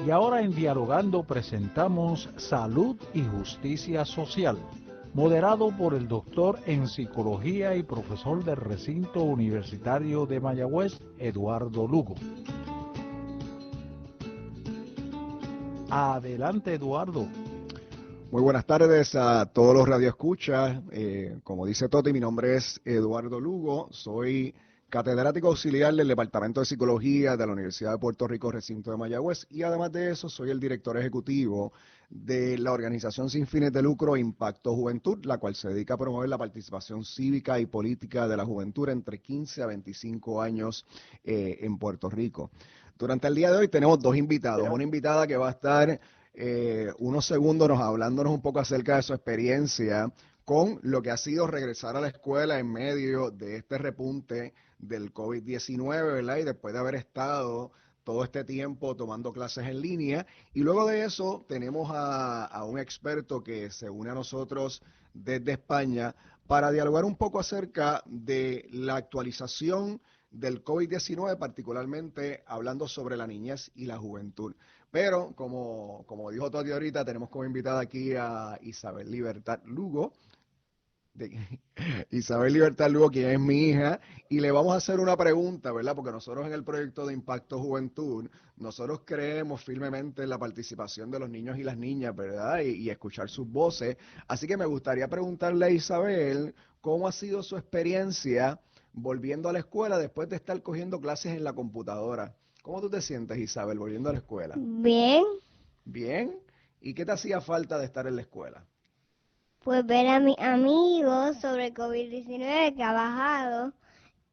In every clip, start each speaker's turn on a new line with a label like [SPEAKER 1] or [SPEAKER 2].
[SPEAKER 1] Y ahora en Dialogando presentamos Salud y Justicia Social, moderado por el doctor en Psicología y profesor del Recinto Universitario de Mayagüez, Eduardo Lugo. Adelante, Eduardo.
[SPEAKER 2] Muy buenas tardes a todos los radioescuchas. Como dice Toti, mi nombre es Eduardo Lugo. Soy catedrático auxiliar del Departamento de Psicología de la Universidad de Puerto Rico, Recinto de Mayagüez. Y además de eso, soy el director ejecutivo de la organización sin fines de lucro Impacto Juventud, la cual se dedica a promover la participación cívica y política de la juventud entre 15 a 25 años en Puerto Rico. Durante el día de hoy tenemos dos invitados. Una invitada que va a estar unos segundos hablándonos un poco acerca de su experiencia con lo que ha sido regresar a la escuela en medio de este repunte del COVID-19, ¿verdad? Y después de haber estado todo este tiempo tomando clases en línea. Y luego de eso tenemos a un experto que se une a nosotros desde España para dialogar un poco acerca de la actualización del COVID-19, particularmente hablando sobre la niñez y la juventud. Pero, como dijo Toti ahorita, tenemos como invitada aquí a Isabel Libertad Lugo, Isabel Libertad Lugo, quien es mi hija, y le vamos a hacer una pregunta, ¿verdad? Porque nosotros en el proyecto de Impacto Juventud, nosotros creemos firmemente en la participación de los niños y las niñas, ¿verdad? Y escuchar sus voces. Así que me gustaría preguntarle a Isabel, ¿cómo ha sido su experiencia volviendo a la escuela después de estar cogiendo clases en la computadora? ¿Cómo tú te sientes, Isabel, volviendo a la escuela?
[SPEAKER 3] Bien,
[SPEAKER 2] ¿Bien? ¿Y qué te hacía falta de estar en la escuela?
[SPEAKER 3] pues ver a mis amigos sobre el COVID-19 que ha bajado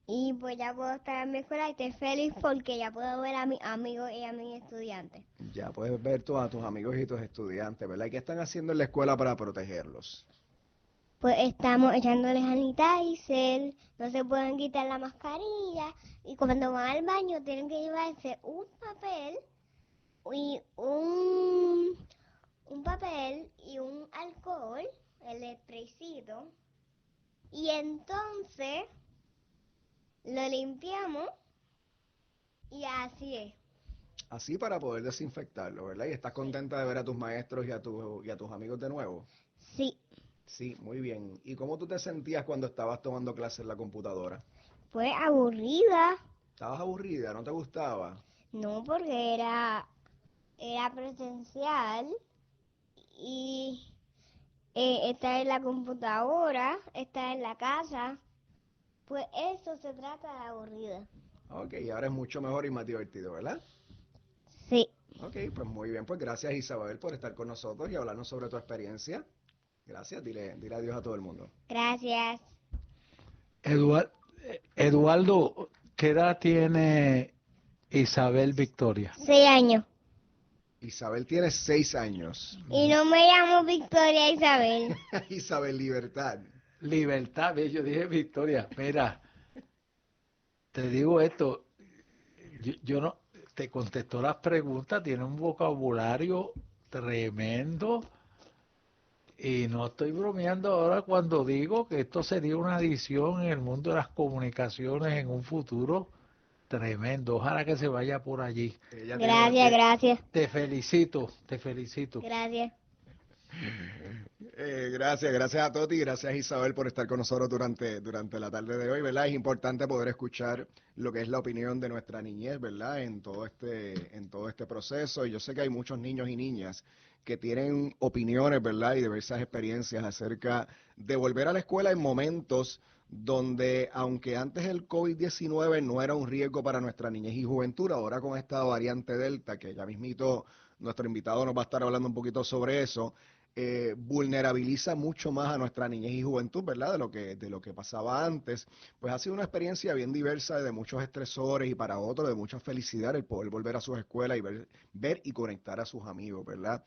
[SPEAKER 3] y pues ya puedo estar en mi escuela y estoy feliz porque ya puedo ver a mis amigos y a mis estudiantes.
[SPEAKER 2] Ya puedes ver tú a tus amigos y tus estudiantes, ¿verdad? ¿Y qué están haciendo en la escuela para protegerlos?
[SPEAKER 3] Pues estamos echándoles sanitizer, no se pueden quitar la mascarilla y cuando van al baño tienen que llevarse un papel y un papel y un alcohol, el spraycito, y entonces lo limpiamos y así es.
[SPEAKER 2] Así para poder desinfectarlo, ¿verdad? ¿Y estás contenta de ver a tus maestros y a tus amigos de nuevo?
[SPEAKER 3] Sí,
[SPEAKER 2] Sí, muy bien. ¿Y cómo tú te sentías cuando estabas tomando clases en la computadora?
[SPEAKER 3] fue aburrida,
[SPEAKER 2] ¿Estabas aburrida? ¿No te gustaba?
[SPEAKER 3] no porque era presencial y estar en la computadora, estar en la casa, pues eso se trata de aburrida.
[SPEAKER 2] Ok, y ahora es mucho mejor y más divertido, ¿verdad?
[SPEAKER 3] Sí,
[SPEAKER 2] Ok, pues muy bien. Pues gracias, Isabel, por estar con nosotros y hablarnos sobre tu experiencia. Gracias, dile adiós a todo el mundo.
[SPEAKER 3] gracias.
[SPEAKER 1] Eduardo, ¿qué edad tiene Isabel Victoria?
[SPEAKER 3] 6 años.
[SPEAKER 2] Isabel tiene 6 años.
[SPEAKER 3] Y no me llamo Victoria Isabel.
[SPEAKER 2] Isabel Libertad.
[SPEAKER 1] Libertad, ve, yo dije Victoria. Mira, te digo esto, yo no, te contesto las preguntas, tiene un vocabulario tremendo y no estoy bromeando ahora cuando digo que esto sería una adición en el mundo de las comunicaciones en un futuro tremendo. Ojalá que se vaya por allí.
[SPEAKER 2] Ella tiene,
[SPEAKER 3] Gracias, gracias,
[SPEAKER 1] Te felicito, te felicito.
[SPEAKER 3] gracias.
[SPEAKER 2] gracias a Toti, gracias a Isabel por estar con nosotros durante la tarde de hoy, ¿verdad? Es importante poder escuchar lo que es la opinión de nuestra niñez, ¿verdad? En todo este proceso. Y yo sé que hay muchos niños y niñas que tienen opiniones, ¿verdad? Y diversas experiencias acerca de volver a la escuela en momentos donde, aunque antes el COVID-19 no era un riesgo para nuestra niñez y juventud, ahora con esta variante Delta, que ya mismito nuestro invitado nos va a estar hablando un poquito sobre eso, vulnerabiliza mucho más a nuestra niñez y juventud, ¿verdad? De lo que pasaba antes. Pues ha sido una experiencia bien diversa, de muchos estresores y para otros de mucha felicidad el poder volver a sus escuelas y ver y conectar a sus amigos, ¿verdad?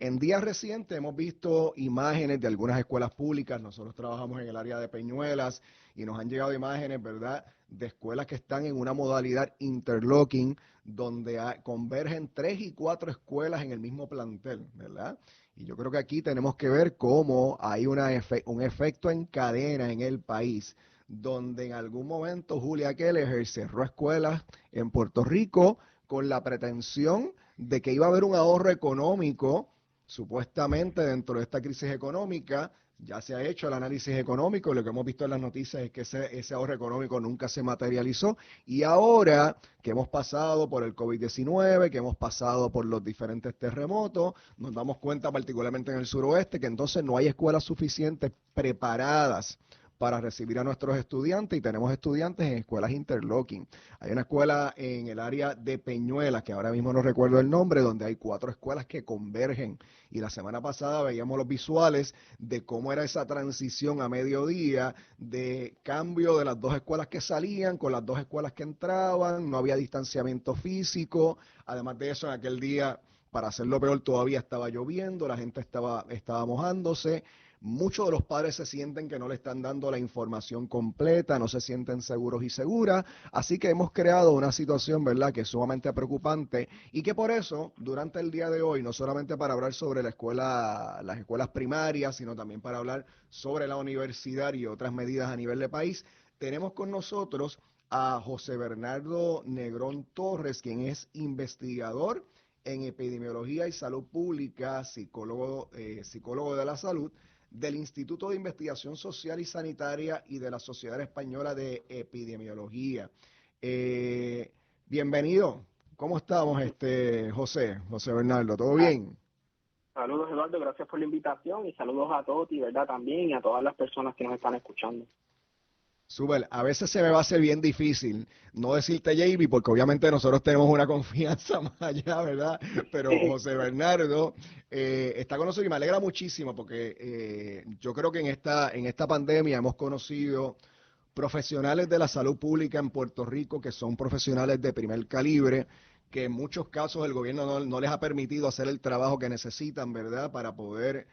[SPEAKER 2] En días recientes hemos visto imágenes de algunas escuelas públicas. Nosotros trabajamos en el área de Peñuelas y nos han llegado imágenes, ¿verdad?, de escuelas que están en una modalidad interlocking, donde convergen 3 y 4 escuelas en el mismo plantel, ¿verdad? Y yo creo que aquí tenemos que ver cómo hay un efecto en cadena en el país, donde en algún momento Julia Keller cerró escuelas en Puerto Rico, con la pretensión de que iba a haber un ahorro económico, supuestamente dentro de esta crisis económica. Ya se ha hecho el análisis económico y lo que hemos visto en las noticias es que ese ahorro económico nunca se materializó. Y ahora que hemos pasado por el COVID-19, que hemos pasado por los diferentes terremotos, nos damos cuenta, particularmente en el suroeste, que entonces no hay escuelas suficientes preparadas para recibir a nuestros estudiantes, y tenemos estudiantes en escuelas interlocking. Hay una escuela en el área de Peñuelas, que ahora mismo no recuerdo el nombre, donde hay 4 escuelas que convergen, y la semana pasada veíamos los visuales de cómo era esa transición a mediodía de cambio de las 2 escuelas que salían con las 2 escuelas que entraban, no había distanciamiento físico. Además de eso, en aquel día, para hacerlo peor, todavía estaba lloviendo, la gente estaba mojándose. Muchos de los padres se sienten que no le están dando la información completa, no se sienten seguros y seguras, así que hemos creado una situación, ¿verdad?, que es sumamente preocupante, y que por eso, durante el día de hoy, no solamente para hablar sobre las escuelas primarias, sino también para hablar sobre la universidad y otras medidas a nivel de país, tenemos con nosotros a José Bernardo Negrón Torres, quien es investigador en epidemiología y salud pública, psicólogo de la salud, del Instituto de Investigación Social y Sanitaria y de la Sociedad Española de Epidemiología. Bienvenido. ¿Cómo estamos, José Bernardo? ¿Todo bien?
[SPEAKER 4] Saludos, Eduardo, gracias por la invitación, y saludos a Toti, ¿verdad? También, y a todas las personas que nos están escuchando.
[SPEAKER 2] Súper, a veces se me va a hacer bien difícil no decirte JB, porque obviamente nosotros tenemos una confianza más allá, ¿verdad? Pero José Bernardo está con nosotros y me alegra muchísimo, porque yo creo que en esta pandemia hemos conocido profesionales de la salud pública en Puerto Rico que son profesionales de primer calibre, que en muchos casos el gobierno no les ha permitido hacer el trabajo que necesitan, ¿verdad?, para poder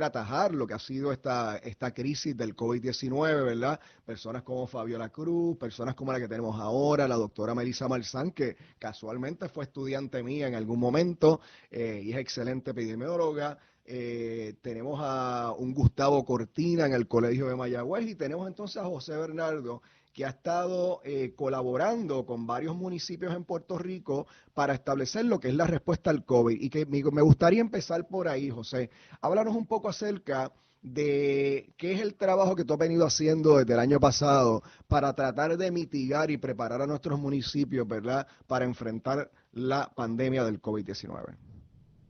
[SPEAKER 2] atajar lo que ha sido esta crisis del COVID-19, ¿verdad? Personas como Fabiola Cruz, personas como la que tenemos ahora, la doctora Melissa Marzán, que casualmente fue estudiante mía en algún momento y es excelente epidemióloga. Tenemos a un Gustavo Cortina en el Colegio de Mayagüez, y tenemos entonces a José Bernardo, que ha estado colaborando con varios municipios en Puerto Rico para establecer lo que es la respuesta al COVID. Y que me gustaría empezar por ahí, José. Háblanos un poco acerca de qué es el trabajo que tú has venido haciendo desde el año pasado para tratar de mitigar y preparar a nuestros municipios, ¿verdad?, para enfrentar la pandemia del COVID-19.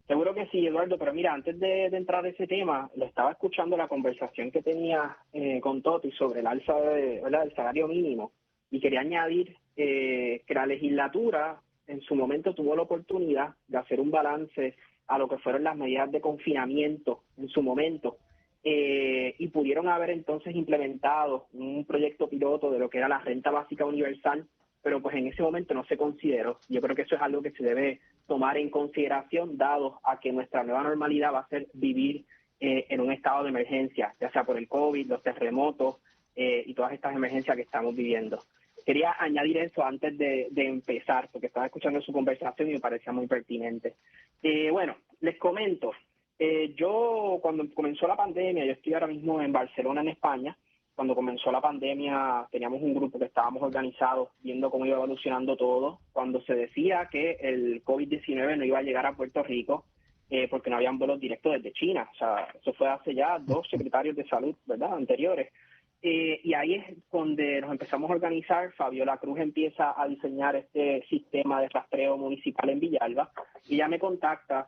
[SPEAKER 4] Seguro que sí, Eduardo, pero mira, antes de entrar a ese tema, lo estaba escuchando la conversación que tenía con Toti sobre el alza ¿verdad?, del salario mínimo, y quería añadir que la legislatura en su momento tuvo la oportunidad de hacer un balance a lo que fueron las medidas de confinamiento en su momento, y pudieron haber entonces implementado un proyecto piloto de lo que era la renta básica universal, pero pues en ese momento no se consideró. Yo creo que eso es algo que se debe tomar en consideración, dado a que nuestra nueva normalidad va a ser vivir en un estado de emergencia, ya sea por el COVID, los terremotos y todas estas emergencias que estamos viviendo. Quería añadir eso antes de empezar, porque estaba escuchando su conversación y me parecía muy pertinente. Bueno, les comento, yo cuando comenzó la pandemia, yo estoy ahora mismo en Barcelona, en España. Cuando comenzó la pandemia teníamos un grupo que estábamos organizados viendo cómo iba evolucionando todo. Cuando se decía que el COVID-19 no iba a llegar a Puerto Rico porque no habían vuelos directos desde China. O sea, eso fue hace ya 2 secretarios de salud, ¿verdad?, anteriores. Y ahí es donde nos empezamos a organizar. Fabiola Cruz empieza a diseñar este sistema de rastreo municipal en Villalba, y ella me contacta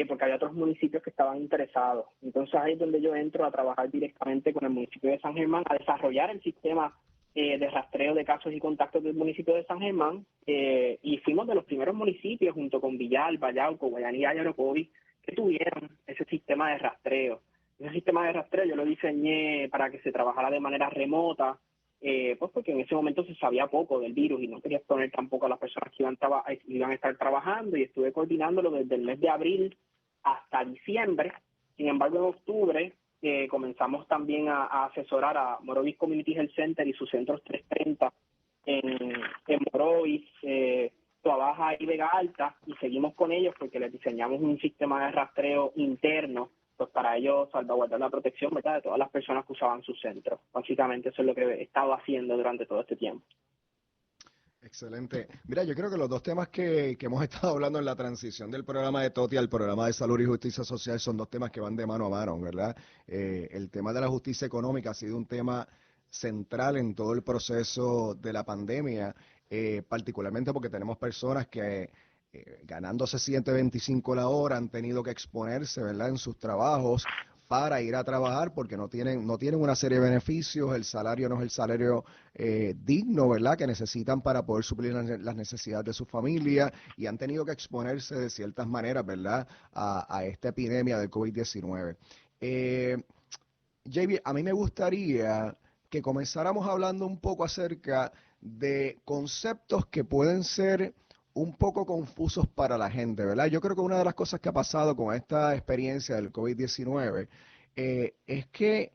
[SPEAKER 4] porque había otros municipios que estaban interesados. Entonces ahí es donde yo entro a trabajar directamente con el municipio de San Germán, a desarrollar el sistema de rastreo de casos y contactos del municipio de San Germán, y fuimos de los primeros municipios, junto con Villalba, Yauco, Guayanilla y Orocovis, que tuvieron ese sistema de rastreo. Ese sistema de rastreo yo lo diseñé para que se trabajara de manera remota, pues porque en ese momento se sabía poco del virus y no quería exponer tampoco a las personas que iban a estar trabajando, y estuve coordinándolo desde el mes de abril hasta diciembre. Sin embargo, en octubre comenzamos también a asesorar a Morovis Community Health Center y sus centros 330 en Morovis, Toabaja y Vega Alta, y seguimos con ellos porque les diseñamos un sistema de rastreo interno, pues para ellos salvaguardar la protección, ¿verdad?, de todas las personas que usaban sus centros. Básicamente eso es lo que he estado haciendo durante todo este tiempo.
[SPEAKER 2] Excelente. Mira, yo creo que los dos temas que hemos estado hablando en la transición del programa de Toti al programa de Salud y Justicia Social son dos temas que van de mano a mano, ¿verdad? El tema de la justicia económica ha sido un tema central en todo el proceso de la pandemia, particularmente porque tenemos personas que ganándose 7.25 la hora han tenido que exponerse, ¿verdad?, en sus trabajos para ir a trabajar porque no tienen una serie de beneficios, el salario no es el salario digno, ¿verdad?, que necesitan para poder suplir las necesidades de su familia y han tenido que exponerse de ciertas maneras, ¿verdad?, a esta epidemia del COVID-19. JB, a mí me gustaría que comenzáramos hablando un poco acerca de conceptos que pueden ser un poco confusos para la gente, ¿verdad? Yo creo que una de las cosas que ha pasado con esta experiencia del COVID-19 es que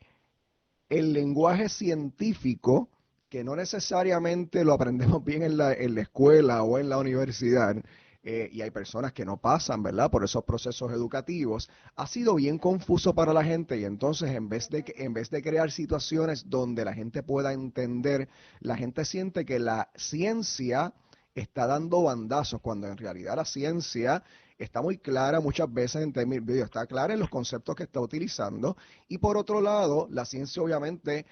[SPEAKER 2] el lenguaje científico, que no necesariamente lo aprendemos bien en la escuela o en la universidad, y hay personas que no pasan, ¿verdad?, por esos procesos educativos, ha sido bien confuso para la gente y entonces en vez de crear situaciones donde la gente pueda entender, la gente siente que la ciencia está dando bandazos, cuando en realidad la ciencia está muy clara muchas veces en términos, está clara en los conceptos que está utilizando y por otro lado, la ciencia obviamente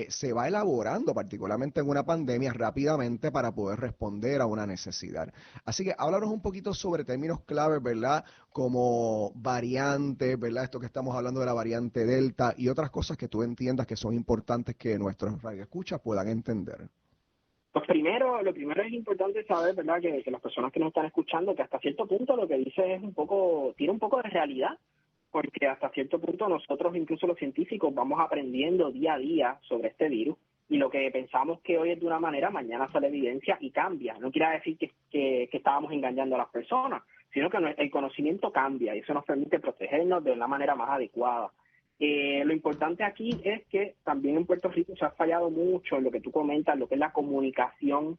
[SPEAKER 2] se va elaborando, particularmente en una pandemia, rápidamente para poder responder a una necesidad. Así que háblanos un poquito sobre términos claves, ¿verdad? Como variantes, ¿verdad? Esto que estamos hablando de la variante Delta y otras cosas que tú entiendas que son importantes que nuestros radioescuchas puedan entender.
[SPEAKER 4] Pues lo primero es importante saber, ¿verdad?, que las personas que nos están escuchando, que hasta cierto punto lo que dice es tiene un poco de realidad, porque hasta cierto punto nosotros, incluso los científicos, vamos aprendiendo día a día sobre este virus, y lo que pensamos que hoy es de una manera, mañana sale evidencia y cambia. No quiere decir que estábamos engañando a las personas, sino que el conocimiento cambia, y eso nos permite protegernos de una manera más adecuada. Lo importante aquí es que también en Puerto Rico se ha fallado mucho en lo que tú comentas, lo que es la comunicación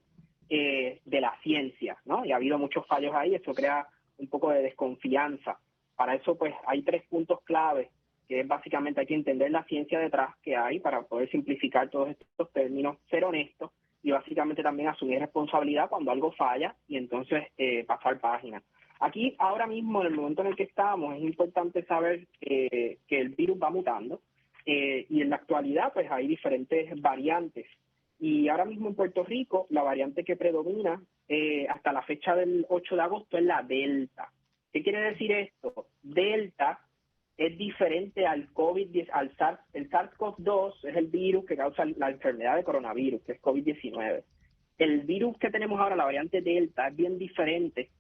[SPEAKER 4] de la ciencia, ¿no? Y ha habido muchos fallos ahí, eso crea un poco de desconfianza. Para eso, pues, hay 3 puntos claves, que es básicamente hay que entender la ciencia detrás que hay para poder simplificar todos estos términos, ser honesto y básicamente también asumir responsabilidad cuando algo falla y entonces pasar página. Aquí, ahora mismo, en el momento en el que estamos, es importante saber que el virus va mutando y en la actualidad pues hay diferentes variantes. Y ahora mismo en Puerto Rico, la variante que predomina hasta la fecha del 8 de agosto es la Delta. ¿Qué quiere decir esto? Delta es diferente al COVID-19, el SARS-CoV-2 es el virus que causa la enfermedad de coronavirus, que es COVID-19. El virus que tenemos ahora, la variante Delta, es bien diferente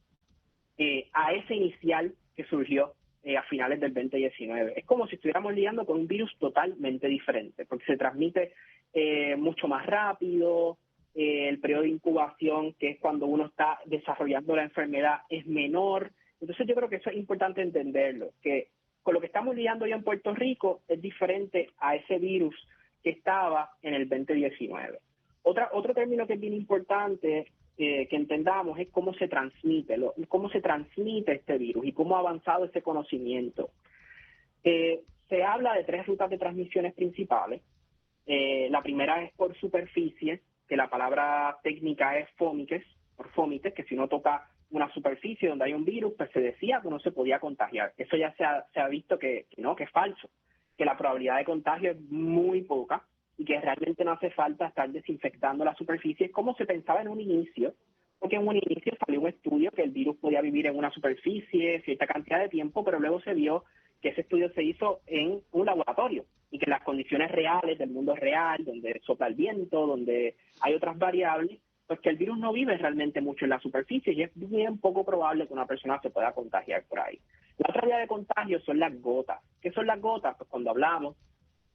[SPEAKER 4] a ese inicial que surgió a finales del 2019. Es como si estuviéramos lidiando con un virus totalmente diferente, porque se transmite mucho más rápido, el periodo de incubación, que es cuando uno está desarrollando la enfermedad, es menor. Entonces yo creo que eso es importante entenderlo, que con lo que estamos lidiando hoy en Puerto Rico es diferente a ese virus que estaba en el 2019. Otro término que es bien importante que entendamos es cómo se transmite este virus y cómo ha avanzado ese conocimiento. Se habla de 3 rutas de transmisiones principales. La primera es por superficie, que la palabra técnica es fómites, que si uno toca una superficie donde hay un virus, pues se decía que uno se podía contagiar. Eso ya se ha visto que es falso, que la probabilidad de contagio es muy poca y que realmente no hace falta estar desinfectando la superficie como se pensaba en un inicio, porque en un inicio salió un estudio que el virus podía vivir en una superficie cierta cantidad de tiempo, pero luego se vio que ese estudio se hizo en un laboratorio y que las condiciones reales del mundo real, donde sopla el viento, donde hay otras variables, pues que el virus no vive realmente mucho en la superficie y es bien poco probable que una persona se pueda contagiar por ahí. La otra vía de contagio son las gotas. ¿Qué son las gotas? Pues cuando hablamos,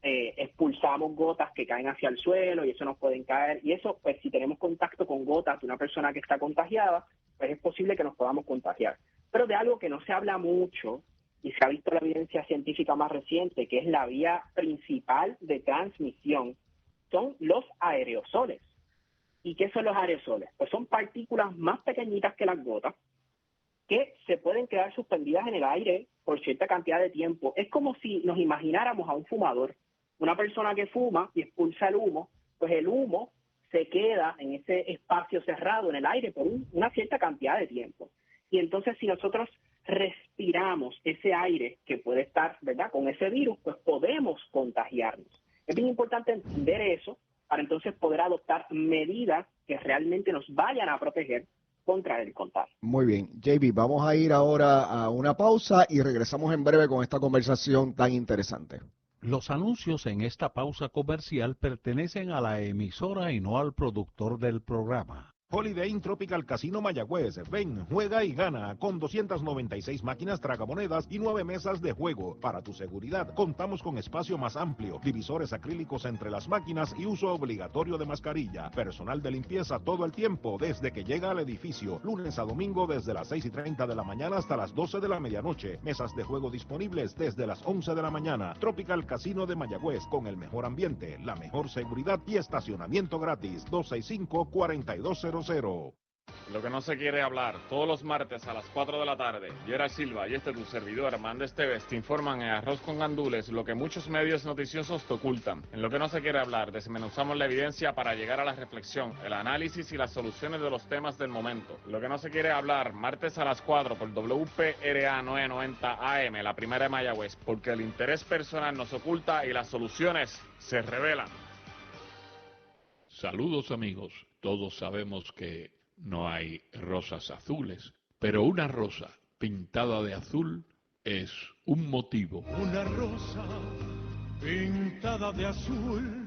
[SPEAKER 4] expulsamos gotas que caen hacia el suelo y eso nos pueden caer. Y eso, pues si tenemos contacto con gotas de una persona que está contagiada, pues es posible que nos podamos contagiar. Pero de algo que no se habla mucho y se ha visto la evidencia científica más reciente, que es la vía principal de transmisión, son los aerosoles. ¿Y qué son los aerosoles? Pues son partículas más pequeñitas que las gotas que se pueden quedar suspendidas en el aire por cierta cantidad de tiempo. Es como si nos imagináramos a un fumador, una persona que fuma y expulsa el humo, pues el humo se queda en ese espacio cerrado en el aire por una cierta cantidad de tiempo. Y entonces si nosotros respiramos ese aire que puede estar, ¿verdad?, con ese virus, pues podemos contagiarnos. Es bien importante entender eso para entonces poder adoptar medidas que realmente nos vayan a proteger contra el contagio.
[SPEAKER 2] Muy bien, JB, vamos a ir ahora a una pausa y regresamos en breve con esta conversación tan interesante.
[SPEAKER 5] Los anuncios en esta pausa comercial pertenecen a la emisora y no al productor del programa.
[SPEAKER 6] Holiday Inn Tropical Casino Mayagüez. Ven, juega y gana con 296 máquinas tragamonedas y 9 mesas de juego. Para tu seguridad, contamos con espacio más amplio, divisores acrílicos entre las máquinas y uso obligatorio de mascarilla. Personal de limpieza todo el tiempo desde que llega al edificio. Lunes a domingo desde las 6:30 de la mañana hasta las 12 de la medianoche. Mesas de juego disponibles desde las 11 de la mañana. Tropical Casino de Mayagüez con el mejor ambiente, la mejor seguridad y estacionamiento gratis. 265-4200.
[SPEAKER 7] Lo que no se quiere hablar, todos los martes a las 4 de la tarde. Gerard Silva y tu servidor, Hernández Tevez, te informan en Arroz con Gandules lo que muchos medios noticiosos te ocultan. En lo que no se quiere hablar, desmenuzamos la evidencia para llegar a la reflexión, el análisis y las soluciones de los temas del momento. Lo que no se quiere hablar, martes a las 4 por WPRA 990 AM, la primera de Mayagüez, porque el interés personal nos oculta y las soluciones se revelan.
[SPEAKER 8] Saludos amigos, todos sabemos que no hay rosas azules, pero una rosa pintada de azul es un motivo.
[SPEAKER 9] Una rosa pintada de azul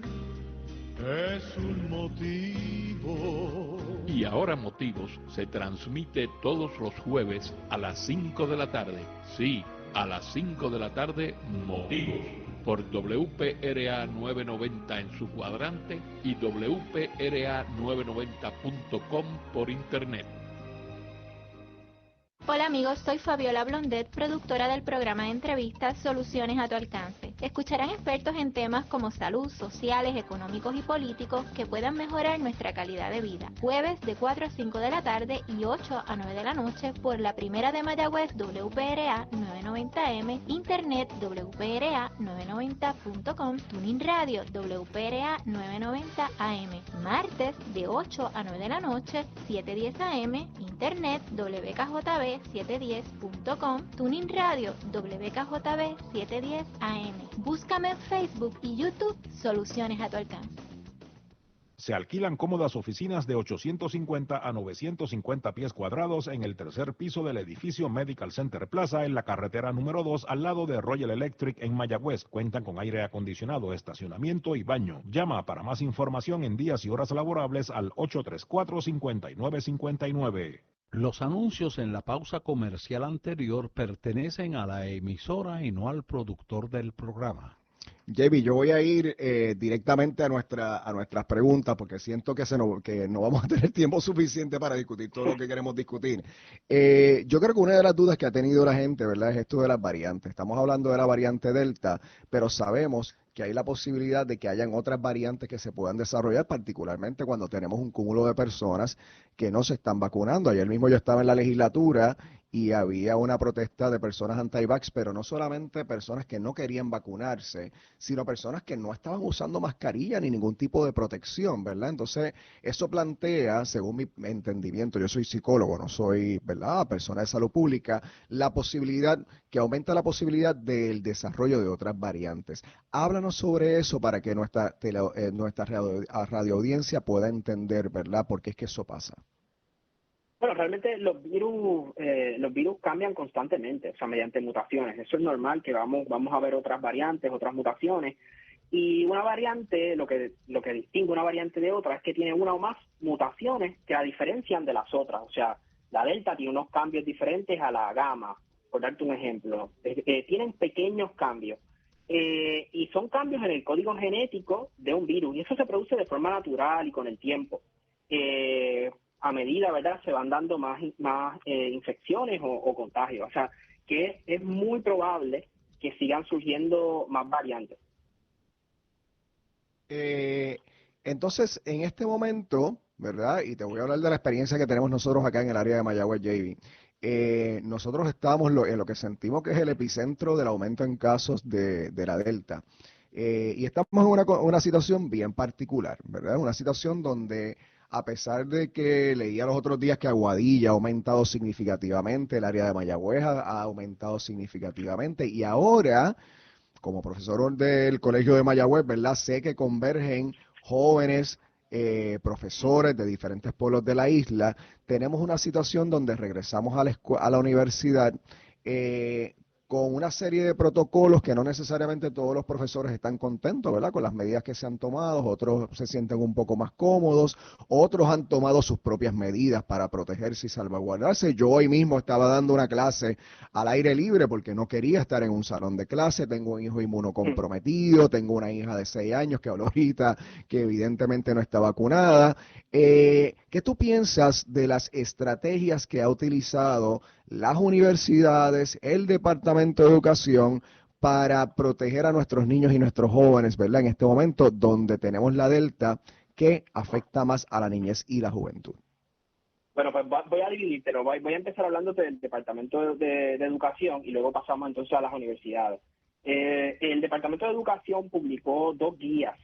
[SPEAKER 9] es un motivo.
[SPEAKER 8] Y ahora Motivos se transmite todos los jueves a las 5 de la tarde. Sí, a las 5 de la tarde, Motivos. Por WPRA 990 en su cuadrante y WPRA990.com por internet.
[SPEAKER 10] Hola amigos, soy Fabiola Blondet, productora del programa de entrevistas Soluciones a tu alcance. Escucharán expertos en temas como salud, sociales, económicos y políticos que puedan mejorar nuestra calidad de vida. Jueves de 4 a 5 de la tarde y 8 a 9 de la noche por la primera de Mayagüez WPRA 990M, internet WPRA990.com, Tuning Radio WPRA 990 AM. Martes de 8 a 9 de la noche, 7:10 AM, internet WKJB 710.com, Tuning Radio WKJB 710 AM. Búscame en Facebook y YouTube, Soluciones a tu alcance.
[SPEAKER 6] Se alquilan cómodas oficinas de 850 a 950 pies cuadrados en el tercer piso del edificio Medical Center Plaza en la carretera número 2 al lado de Royal Electric en Mayagüez. Cuentan con aire acondicionado, estacionamiento y baño. Llama para más información en días y horas laborables al 834-5959.
[SPEAKER 5] Los anuncios en la pausa comercial anterior pertenecen a la emisora y no al productor del programa.
[SPEAKER 2] JB, yo voy a ir directamente a nuestras preguntas porque siento que no vamos a tener tiempo suficiente para discutir todo lo que queremos discutir. Yo creo que una de las dudas que ha tenido la gente, ¿verdad?, es esto de las variantes. Estamos hablando de la variante Delta, pero sabemos que hay la posibilidad de que hayan otras variantes que se puedan desarrollar, particularmente cuando tenemos un cúmulo de personas que no se están vacunando. Ayer mismo yo estaba en la legislatura y había una protesta de personas anti-vax, pero no solamente personas que no querían vacunarse, sino personas que no estaban usando mascarilla ni ningún tipo de protección, ¿verdad? Entonces, eso plantea, según mi entendimiento, yo soy psicólogo, no soy, ¿verdad?, persona de salud pública, la posibilidad, que aumenta la posibilidad del desarrollo de otras variantes. Háblanos sobre eso para que nuestra radioaudiencia pueda entender, ¿verdad?, por qué es que eso pasa.
[SPEAKER 4] Bueno, realmente los virus cambian constantemente, o sea, mediante mutaciones. Eso es normal, que vamos a ver otras variantes, otras mutaciones. Y una variante, lo que distingue una variante de otra es que tiene una o más mutaciones que la diferencian de las otras. O sea, la Delta tiene unos cambios diferentes a la Gamma, por darte un ejemplo. Tienen pequeños cambios. Y son cambios en el código genético de un virus. Y eso se produce de forma natural y con el tiempo. A medida, ¿verdad?, se van dando más infecciones o contagios. O sea, que es muy probable que sigan surgiendo más variantes.
[SPEAKER 2] Entonces, en este momento, ¿verdad?, y te voy a hablar de la experiencia que tenemos nosotros acá en el área de Mayagüez, JB. Nosotros estamos en lo que sentimos que es el epicentro del aumento en casos de la Delta. Y estamos en una situación bien particular, ¿verdad? Una situación donde, a pesar de que leía los otros días que Aguadilla ha aumentado significativamente, el área de Mayagüez ha aumentado significativamente, y ahora, como profesor del Colegio de Mayagüez, ¿verdad? Sé que convergen jóvenes, profesores de diferentes pueblos de la isla. Tenemos una situación donde regresamos a la universidad con una serie de protocolos que no necesariamente todos los profesores están contentos, ¿verdad? Con las medidas que se han tomado, otros se sienten un poco más cómodos, otros han tomado sus propias medidas para protegerse y salvaguardarse. Yo hoy mismo estaba dando una clase al aire libre porque no quería estar en un salón de clase, tengo un hijo inmunocomprometido, tengo una hija de 6 años que habló ahorita que evidentemente no está vacunada. ¿Qué tú piensas de las estrategias que ha utilizado las universidades, el Departamento de Educación para proteger a nuestros niños y nuestros jóvenes, ¿verdad? En este momento donde tenemos la Delta que afecta más a la niñez y la juventud.
[SPEAKER 4] Bueno, pues voy a dividírtelo. Voy a empezar hablando del Departamento de Educación y luego pasamos entonces a las universidades. El Departamento de Educación publicó 2 guías,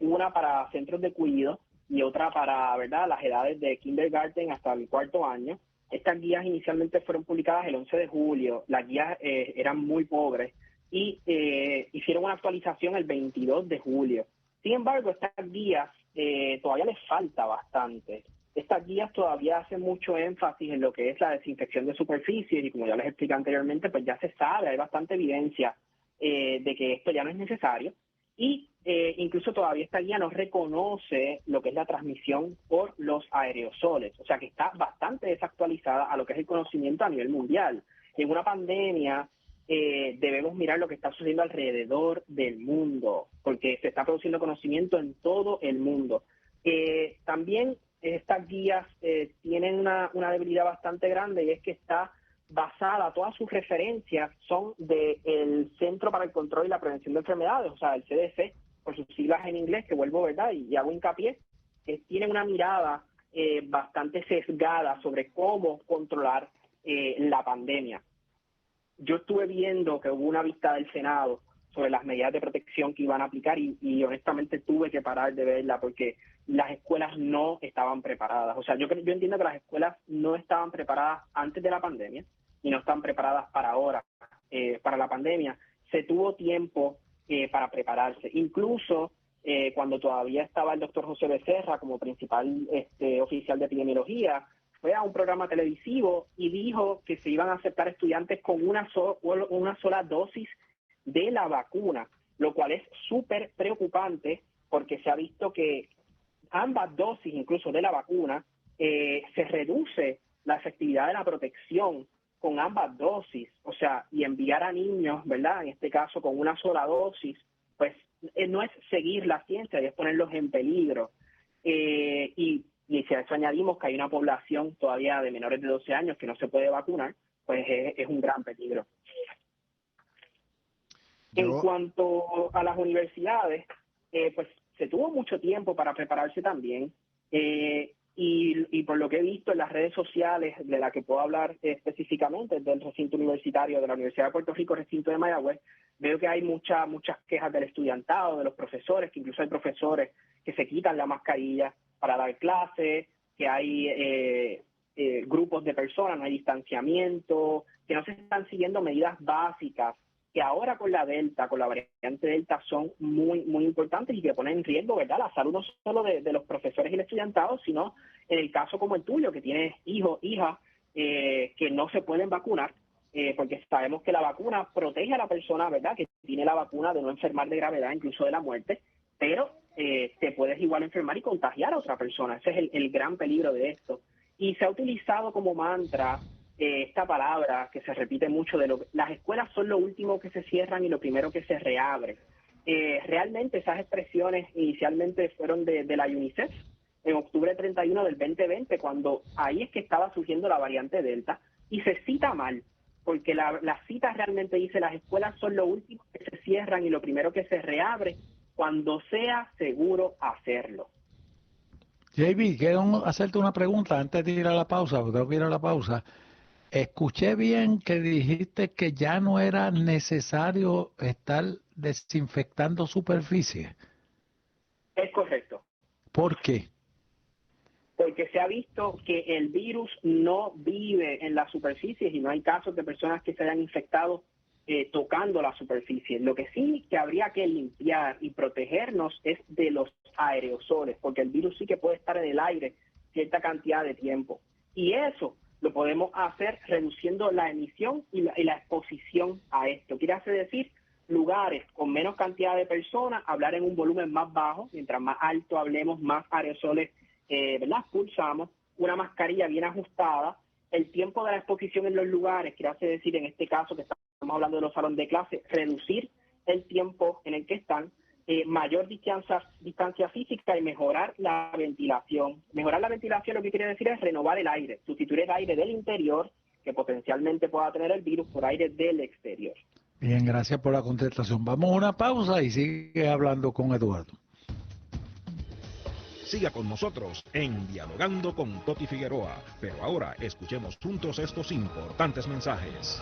[SPEAKER 4] una para centros de cuidado y otra para, ¿verdad?, las edades de kindergarten hasta el 4º año. Estas guías inicialmente fueron publicadas el 11 de julio. Las guías eran muy pobres y hicieron una actualización el 22 de julio. Sin embargo, estas guías todavía les falta bastante. Estas guías todavía hacen mucho énfasis en lo que es la desinfección de superficies y, como ya les expliqué anteriormente, pues ya se sabe, hay bastante evidencia de que esto ya no es necesario. Y incluso todavía esta guía no reconoce lo que es la transmisión por los aerosoles, o sea que está bastante desactualizada a lo que es el conocimiento a nivel mundial. En una pandemia debemos mirar lo que está sucediendo alrededor del mundo, porque se está produciendo conocimiento en todo el mundo. También estas guías tienen una debilidad bastante grande, y es que está basada, todas sus referencias son del Centro para el Control y la Prevención de Enfermedades, o sea, el CDC, por sus siglas en inglés, que vuelvo, ¿verdad?, y hago hincapié, tienen una mirada bastante sesgada sobre cómo controlar la pandemia. Yo estuve viendo que hubo una vista del Senado sobre las medidas de protección que iban a aplicar y honestamente tuve que parar de verla porque las escuelas no estaban preparadas. O sea, yo entiendo que las escuelas no estaban preparadas antes de la pandemia y no están preparadas para ahora. Para la pandemia se tuvo tiempo para prepararse. Incluso cuando todavía estaba el doctor José Becerra como principal oficial de epidemiología, fue a un programa televisivo y dijo que se iban a aceptar estudiantes con una sola dosis de la vacuna, lo cual es súper preocupante porque se ha visto que ambas dosis, incluso de la vacuna, se reduce la efectividad de la protección con ambas dosis, o sea, y enviar a niños, ¿verdad?, en este caso con una sola dosis, pues no es seguir la ciencia, es ponerlos en peligro. Y si a eso añadimos que hay una población todavía de menores de 12 años que no se puede vacunar, pues es un gran peligro. En cuanto a las universidades, pues se tuvo mucho tiempo para prepararse también, y por lo que he visto en las redes sociales, de la que puedo hablar específicamente, del recinto universitario de la Universidad de Puerto Rico, recinto de Mayagüez, veo que hay muchas quejas del estudiantado, de los profesores, que incluso hay profesores que se quitan la mascarilla para dar clases, que hay grupos de personas, no hay distanciamiento, que no se están siguiendo medidas básicas, que ahora con la Delta, con la variante Delta, son muy importantes y que ponen en riesgo, ¿verdad?, la salud no solo de los profesores y el estudiantado, sino en el caso como el tuyo, que tienes hijos, hijas, que no se pueden vacunar, porque sabemos que la vacuna protege a la persona, ¿verdad?, que tiene la vacuna de no enfermar de gravedad, incluso de la muerte, pero te puedes igual enfermar y contagiar a otra persona. Ese es el gran peligro de esto. Y se ha utilizado como mantra esta palabra que se repite mucho las escuelas son lo último que se cierran y lo primero que se reabre. Realmente esas expresiones inicialmente fueron de la UNICEF en octubre 31 del 2020, cuando ahí es que estaba surgiendo la variante Delta, y se cita mal, porque la cita realmente dice las escuelas son lo último que se cierran y lo primero que se reabre cuando sea seguro hacerlo.
[SPEAKER 1] JB, quiero hacerte una pregunta antes de ir a la pausa, porque tengo que ir a la pausa. Escuché bien que dijiste que ya no era necesario estar desinfectando superficies.
[SPEAKER 4] Es correcto.
[SPEAKER 1] ¿Por qué?
[SPEAKER 4] Porque se ha visto que el virus no vive en las superficies y no hay casos de personas que se hayan infectado tocando la superficie. Lo que sí que habría que limpiar y protegernos es de los aerosoles, porque el virus sí que puede estar en el aire cierta cantidad de tiempo. Y eso lo podemos hacer reduciendo la emisión y la exposición a esto. Quiere decir, lugares con menos cantidad de personas, hablar en un volumen más bajo, mientras más alto hablemos, más aerosoles ¿verdad? Pulsamos, una mascarilla bien ajustada, el tiempo de la exposición en los lugares, quiere decir, en este caso que estamos hablando de los salones de clase, reducir el tiempo en el que están, mayor distancia física y mejorar la ventilación. Mejorar la ventilación lo que quiere decir es renovar el aire, sustituir el aire del interior que potencialmente pueda tener el virus por aire del exterior.
[SPEAKER 1] Bien, gracias por la contestación. Vamos a una pausa y sigue hablando con Eduardo.
[SPEAKER 6] Siga con nosotros en Dialogando con Toti Figueroa, pero ahora escuchemos juntos estos importantes mensajes.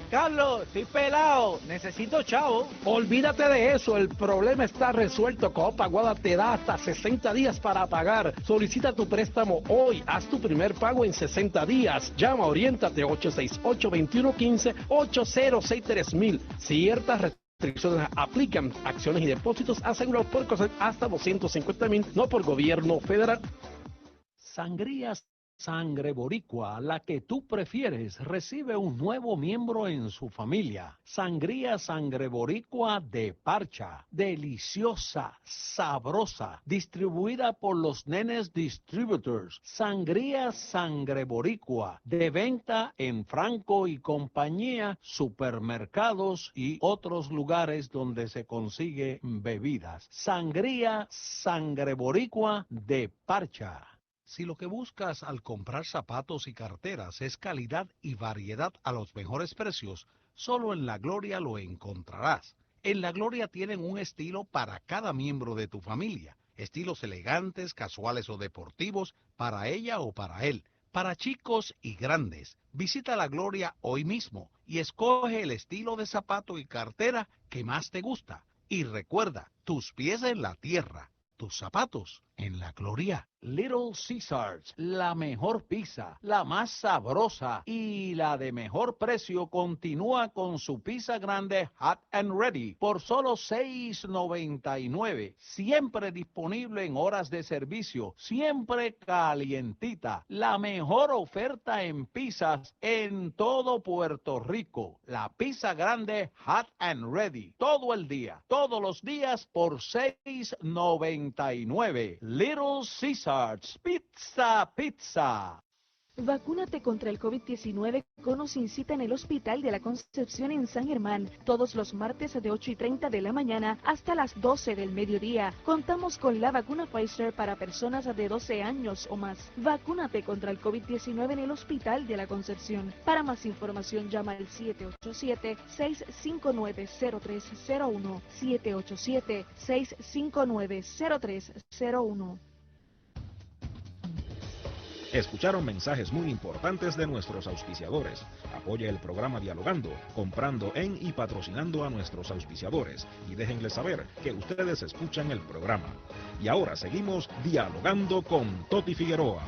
[SPEAKER 11] Carlos, estoy pelado, necesito chavo. Olvídate de eso, el problema está resuelto. Coop Aguada te da hasta 60 días para pagar. Solicita tu préstamo hoy, haz tu primer pago en 60 días. Llama, oriéntate 868-2115, 8063.000. Ciertas restricciones aplican. Acciones y depósitos asegurados por COSEC hasta 250.000, no por gobierno federal.
[SPEAKER 5] Sangrías Sangre Boricua, la que tú prefieres, recibe un nuevo miembro en su familia. Sangría Sangre Boricua de parcha, deliciosa, sabrosa, distribuida por los Nenes Distributors. Sangría Sangre Boricua, de venta en Franco y Compañía, supermercados y otros lugares donde se consigue bebidas. Sangría Sangre Boricua de parcha. Si lo que buscas al comprar zapatos y carteras es calidad y variedad a los mejores precios, solo en La Gloria lo encontrarás. En La Gloria tienen un estilo para cada miembro de tu familia. Estilos elegantes, casuales o deportivos, para ella o para él. Para chicos y grandes. Visita La Gloria hoy mismo y escoge el estilo de zapato y cartera que más te gusta. Y recuerda, tus pies en la tierra, tus zapatos en La Gloria. Little Caesars, la mejor pizza, la más sabrosa y la de mejor precio, continúa con su pizza grande Hot and Ready por solo $6.99. Siempre disponible en horas de servicio, siempre calientita. La mejor oferta en pizzas en todo Puerto Rico. La pizza grande Hot and Ready. Todo el día, todos los días por $6.99. Little Caesars, pizza.
[SPEAKER 12] Vacúnate contra el COVID-19 con o sin cita en el Hospital de la Concepción en San Germán, todos los martes de 8:30 de la mañana hasta las 12 del mediodía. Contamos con la vacuna Pfizer para personas de 12 años o más. Vacúnate contra el COVID-19 en el Hospital de la Concepción. Para más información llama al 787-659-0301, 787-659-0301.
[SPEAKER 6] Escucharon mensajes muy importantes de nuestros auspiciadores. Apoya el programa Dialogando, comprando en y patrocinando a nuestros auspiciadores. Y déjenles saber que ustedes escuchan el programa. Y ahora seguimos Dialogando con Toti Figueroa.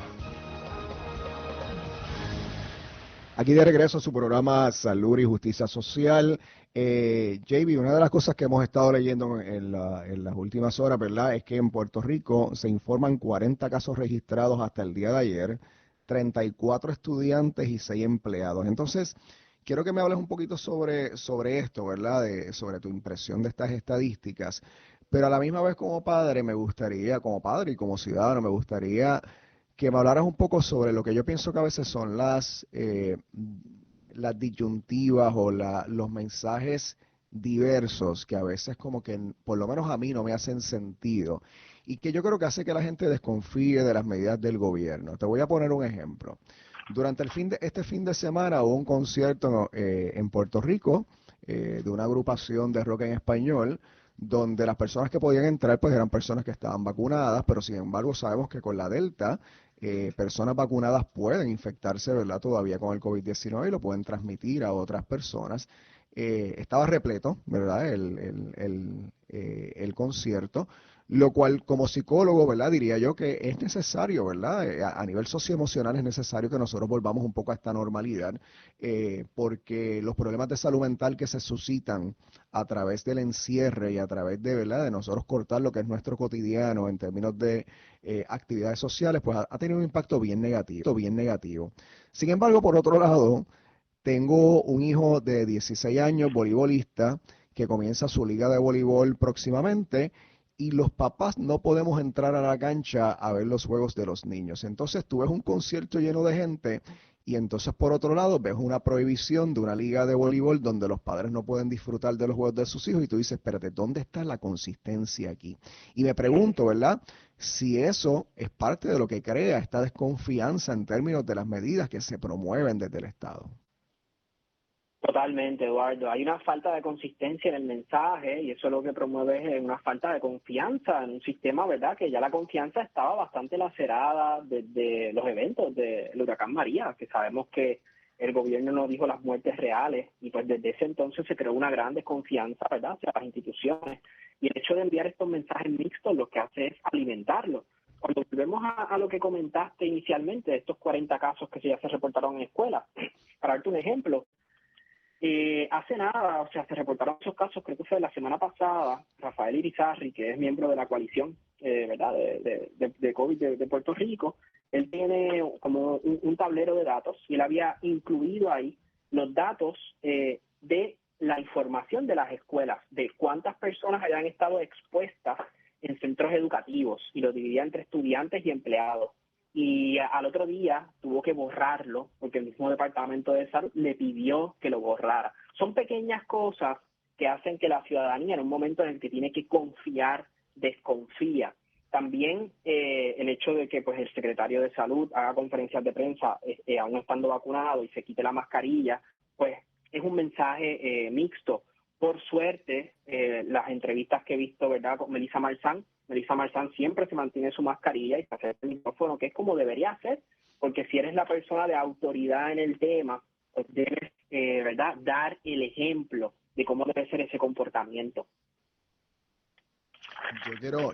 [SPEAKER 2] Aquí de regreso a su programa Salud y Justicia Social. JB, una de las cosas que hemos estado leyendo en las últimas horas, ¿verdad?, es que en Puerto Rico se informan 40 casos registrados hasta el día de ayer, 34 estudiantes y 6 empleados. Entonces, quiero que me hables un poquito sobre esto, ¿verdad?, sobre tu impresión de estas estadísticas, pero a la misma vez como padre como padre y como ciudadano, me gustaría que me hablaras un poco sobre lo que yo pienso que a veces son las disyuntivas o los mensajes diversos que a veces como que por lo menos a mí no me hacen sentido y que yo creo que hace que la gente desconfíe de las medidas del gobierno. Te voy a poner un ejemplo. Durante este fin de semana hubo un concierto en Puerto Rico de una agrupación de rock en español donde las personas que podían entrar pues eran personas que estaban vacunadas, pero sin embargo sabemos que con la Delta personas vacunadas pueden infectarse, ¿verdad?, todavía con el COVID-19 y lo pueden transmitir a otras personas. estaba repleto, ¿verdad? El concierto, lo cual como psicólogo, ¿verdad? Diría yo que es necesario, ¿verdad? A nivel socioemocional es necesario que nosotros volvamos un poco a esta normalidad, porque los problemas de salud mental que se suscitan a través del encierre y a través de, ¿verdad? De nosotros cortar lo que es nuestro cotidiano en términos de actividades sociales, pues ha tenido un impacto bien negativo, bien negativo. Sin embargo, por otro lado, tengo un hijo de 16 años, voleibolista, que comienza su liga de voleibol próximamente y los papás no podemos entrar a la cancha a ver los juegos de los niños. Entonces tú ves un concierto lleno de gente y entonces por otro lado ves una prohibición de una liga de voleibol donde los padres no pueden disfrutar de los juegos de sus hijos y tú dices, espérate, ¿dónde está la consistencia aquí? Y me pregunto, ¿verdad? Si eso es parte de lo que crea esta desconfianza en términos de las medidas que se promueven desde el Estado.
[SPEAKER 4] Totalmente, Eduardo. Hay una falta de consistencia en el mensaje y eso lo que promueve es una falta de confianza en un sistema, ¿verdad? Que ya la confianza estaba bastante lacerada desde los eventos del huracán María, que sabemos que el gobierno no dijo las muertes reales y pues desde ese entonces se creó una gran desconfianza, ¿verdad?, hacia las instituciones. Y el hecho de enviar estos mensajes mixtos lo que hace es alimentarlos. Cuando volvemos a lo que comentaste inicialmente, de estos 40 casos que ya se reportaron en escuelas, para darte un ejemplo, hace nada, o sea, se reportaron esos casos, creo que fue la semana pasada, Rafael Irizarry, que es miembro de la coalición, ¿verdad?, de COVID de Puerto Rico, él tiene como un tablero de datos y él había incluido ahí los datos de la información de las escuelas, de cuántas personas hayan estado expuestas en centros educativos y lo dividía entre estudiantes y empleados. Y al otro día tuvo que borrarlo porque el mismo Departamento de Salud le pidió que lo borrara. Son pequeñas cosas que hacen que la ciudadanía en un momento en el que tiene que confiar, desconfía. También el hecho de que pues el secretario de Salud haga conferencias de prensa aún estando vacunado y se quite la mascarilla, pues es un mensaje mixto. Por suerte, las entrevistas que he visto, ¿verdad?, con Melissa Marzán siempre se mantiene su mascarilla y se hace el micrófono, que es como debería ser, porque si eres la persona de autoridad en el tema, pues debes, ¿verdad?, dar el ejemplo de cómo debe ser ese comportamiento.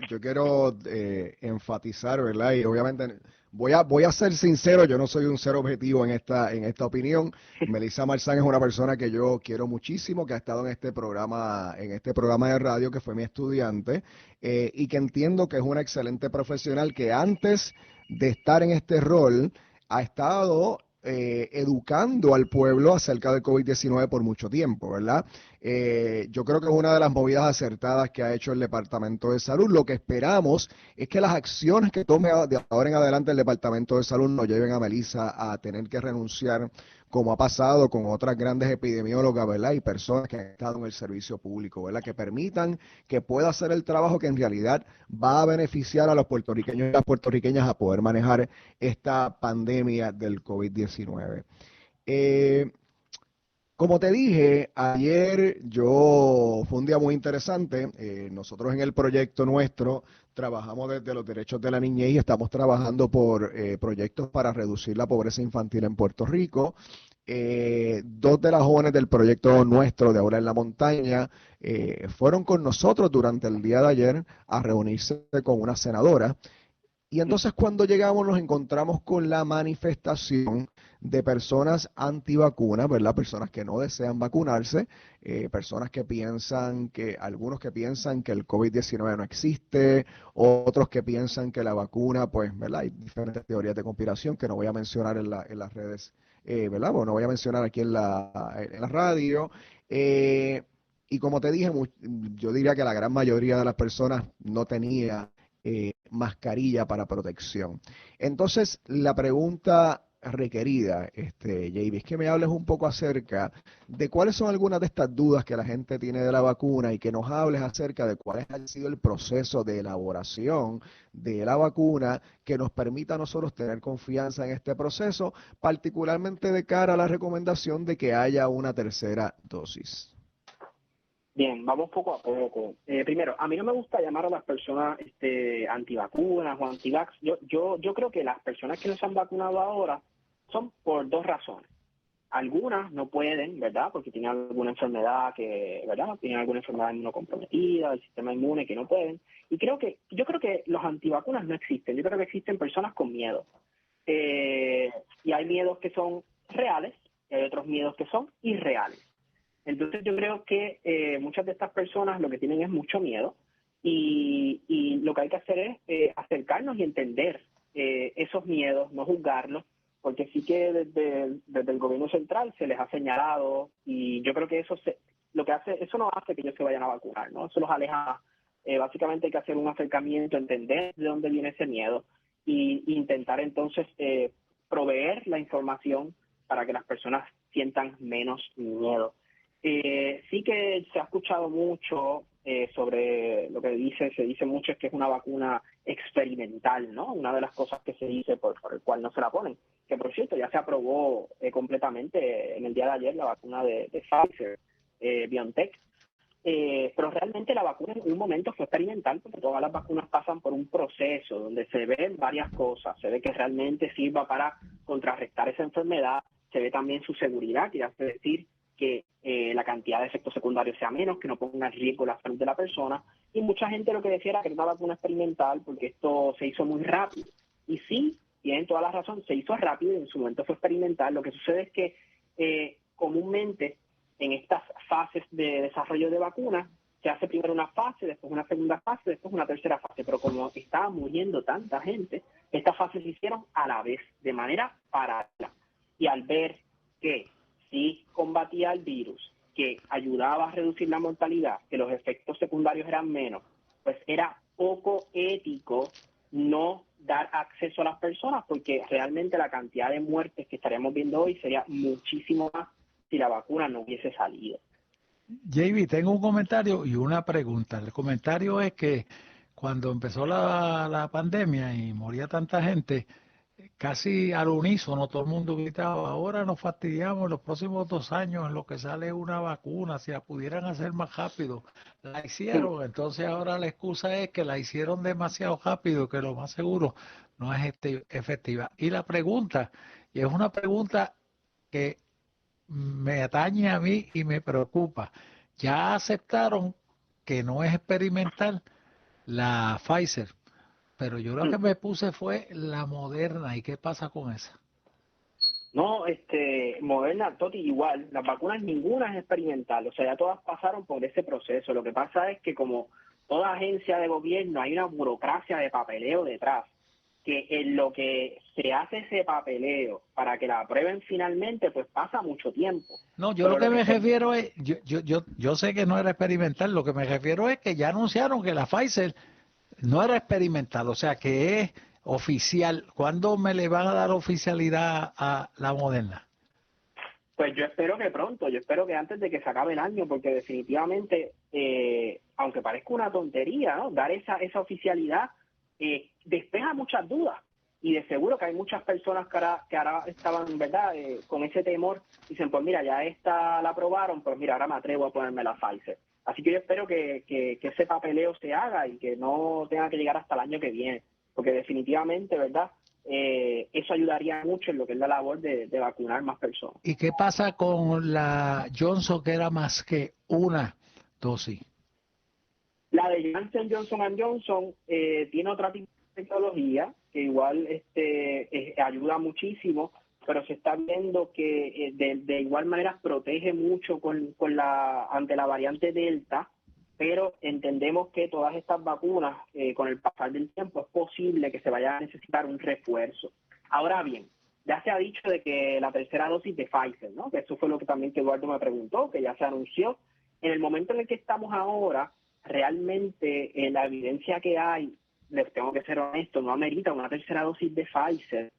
[SPEAKER 2] Yo quiero enfatizar, ¿verdad? Y obviamente voy a ser sincero, yo no soy un ser objetivo en esta opinión. Melissa Marzán es una persona que yo quiero muchísimo, que ha estado en este programa de radio, que fue mi estudiante, y que entiendo que es una excelente profesional que antes de estar en este rol ha estado educando al pueblo acerca del COVID-19 por mucho tiempo, ¿verdad? Yo creo que es una de las movidas acertadas que ha hecho el Departamento de Salud. Lo que esperamos es que las acciones que tome de ahora en adelante el Departamento de Salud no lleven a Melissa a tener que renunciar, como ha pasado con otras grandes epidemiólogas, ¿verdad? Y personas que han estado en el servicio público, ¿verdad? Que permitan que pueda hacer el trabajo que en realidad va a beneficiar a los puertorriqueños y las puertorriqueñas a poder manejar esta pandemia del COVID-19. Como te dije, ayer fue un día muy interesante. Nosotros en el proyecto nuestro trabajamos desde los derechos de la niñez y estamos trabajando por proyectos para reducir la pobreza infantil en Puerto Rico. Dos de las jóvenes del proyecto nuestro de Aura en la Montaña fueron con nosotros durante el día de ayer a reunirse con una senadora. Y entonces cuando llegamos nos encontramos con la manifestación de personas antivacunas, ¿verdad? Personas que no desean vacunarse, personas que algunos que piensan que el COVID-19 no existe, otros que piensan que la vacuna, pues, ¿verdad? Hay diferentes teorías de conspiración que no voy a mencionar en las redes, ¿verdad? Bueno, no voy a mencionar aquí en la radio. Y como te dije, yo diría que la gran mayoría de las personas no tenía mascarilla para protección. Entonces, la pregunta requerida, JB, es que me hables un poco acerca de cuáles son algunas de estas dudas que la gente tiene de la vacuna y que nos hables acerca de cuál ha sido el proceso de elaboración de la vacuna que nos permita a nosotros tener confianza en este proceso, particularmente de cara a la recomendación de que haya una tercera dosis.
[SPEAKER 4] Bien, vamos poco a poco. Primero, a mí no me gusta llamar a las personas antivacunas o antivax. Yo creo que las personas que no se han vacunado ahora son por dos razones. algunas no pueden, ¿verdad? Porque tienen alguna enfermedad ¿verdad? Tienen alguna enfermedad inmunocomprometida, el sistema inmune que no pueden. Y yo creo que los antivacunas no existen. Yo creo que existen personas con miedo. Y hay miedos que son reales y hay otros miedos que son irreales. Entonces yo creo que muchas de estas personas lo que tienen es mucho miedo y lo que hay que hacer es acercarnos y entender esos miedos, no juzgarlos, porque sí que desde el gobierno central se les ha señalado y yo creo que eso no hace que ellos se vayan a vacunar, ¿no? Eso los aleja. Básicamente hay que hacer un acercamiento, entender de dónde viene ese miedo e intentar entonces proveer la información para que las personas sientan menos miedo. Sí que se ha escuchado mucho sobre lo que se dice mucho es que es una vacuna experimental, ¿no? Una de las cosas que se dice por el cual no se la ponen, que por cierto ya se aprobó completamente en el día de ayer la vacuna de Pfizer, BioNTech, pero realmente la vacuna en un momento fue experimental porque todas las vacunas pasan por un proceso donde se ven varias cosas, se ve que realmente sirva para contrarrestar esa enfermedad, se ve también su seguridad, que hace decir que la cantidad de efectos secundarios sea menos, que no ponga en riesgo la salud de la persona. Y mucha gente lo que decía era que era una vacuna experimental porque esto se hizo muy rápido. Y sí, tienen toda la razón, se hizo rápido y en su momento fue experimental. Lo que sucede es que comúnmente en estas fases de desarrollo de vacunas se hace primero una fase, después una segunda fase, después una tercera fase. Pero como estaba muriendo tanta gente, estas fases se hicieron a la vez, de manera paralela. Y al ver que sí combatía el virus, que ayudaba a reducir la mortalidad, que los efectos secundarios eran menos, pues era poco ético no dar acceso a las personas porque realmente la cantidad de muertes que estaríamos viendo hoy sería muchísimo más si la vacuna no hubiese salido.
[SPEAKER 1] JB, tengo un comentario y una pregunta. El comentario es que cuando empezó la pandemia y moría tanta gente, casi al unísono todo el mundo gritaba, ahora nos fastidiamos los próximos 2 años en lo que sale una vacuna, si la pudieran hacer más rápido. La hicieron, entonces ahora la excusa es que la hicieron demasiado rápido, que lo más seguro no es efectiva. Y la pregunta, y es una pregunta que me atañe a mí y me preocupa, ya aceptaron que no es experimental la Pfizer, pero yo lo que me puse fue la Moderna. ¿Y qué pasa con esa?
[SPEAKER 4] No, Moderna, Toti, igual, las vacunas ninguna es experimental, o sea, ya todas pasaron por ese proceso. Lo que pasa es que como toda agencia de gobierno hay una burocracia de papeleo detrás, que en lo que se hace ese papeleo para que la aprueben finalmente, pues pasa mucho tiempo.
[SPEAKER 1] No, yo lo que me refiero es, yo sé que no era experimental, lo que me refiero es que ya anunciaron que la Pfizer no era experimental, o sea que es oficial. ¿Cuándo me le van a dar oficialidad a la Moderna?
[SPEAKER 4] Pues yo espero que pronto, yo espero que antes de que se acabe el año, porque definitivamente, aunque parezca una tontería, ¿no? Dar esa oficialidad despeja muchas dudas. Y de seguro que hay muchas personas que ahora estaban, ¿verdad?, con ese temor. Dicen, pues mira, ya esta la aprobaron, pues mira, ahora me atrevo a ponerme la Pfizer. Así que yo espero que ese papeleo se haga y que no tenga que llegar hasta el año que viene. Porque definitivamente, ¿verdad?, eso ayudaría mucho en lo que es la labor de vacunar más personas.
[SPEAKER 1] ¿Y qué pasa con la Johnson, que era más que una dosis?
[SPEAKER 4] La de Johnson Johnson tiene otra tipo de tecnología que igual ayuda muchísimo, pero se está viendo que de igual manera protege mucho ante la variante Delta, pero entendemos que todas estas vacunas, con el pasar del tiempo, es posible que se vaya a necesitar un refuerzo. Ahora bien, ya se ha dicho de que la tercera dosis de Pfizer, ¿no? Que eso fue lo que también que Eduardo me preguntó, que ya se anunció. En el momento en el que estamos ahora, realmente la evidencia que hay, les tengo que ser honesto, no amerita una tercera dosis de Pfizer,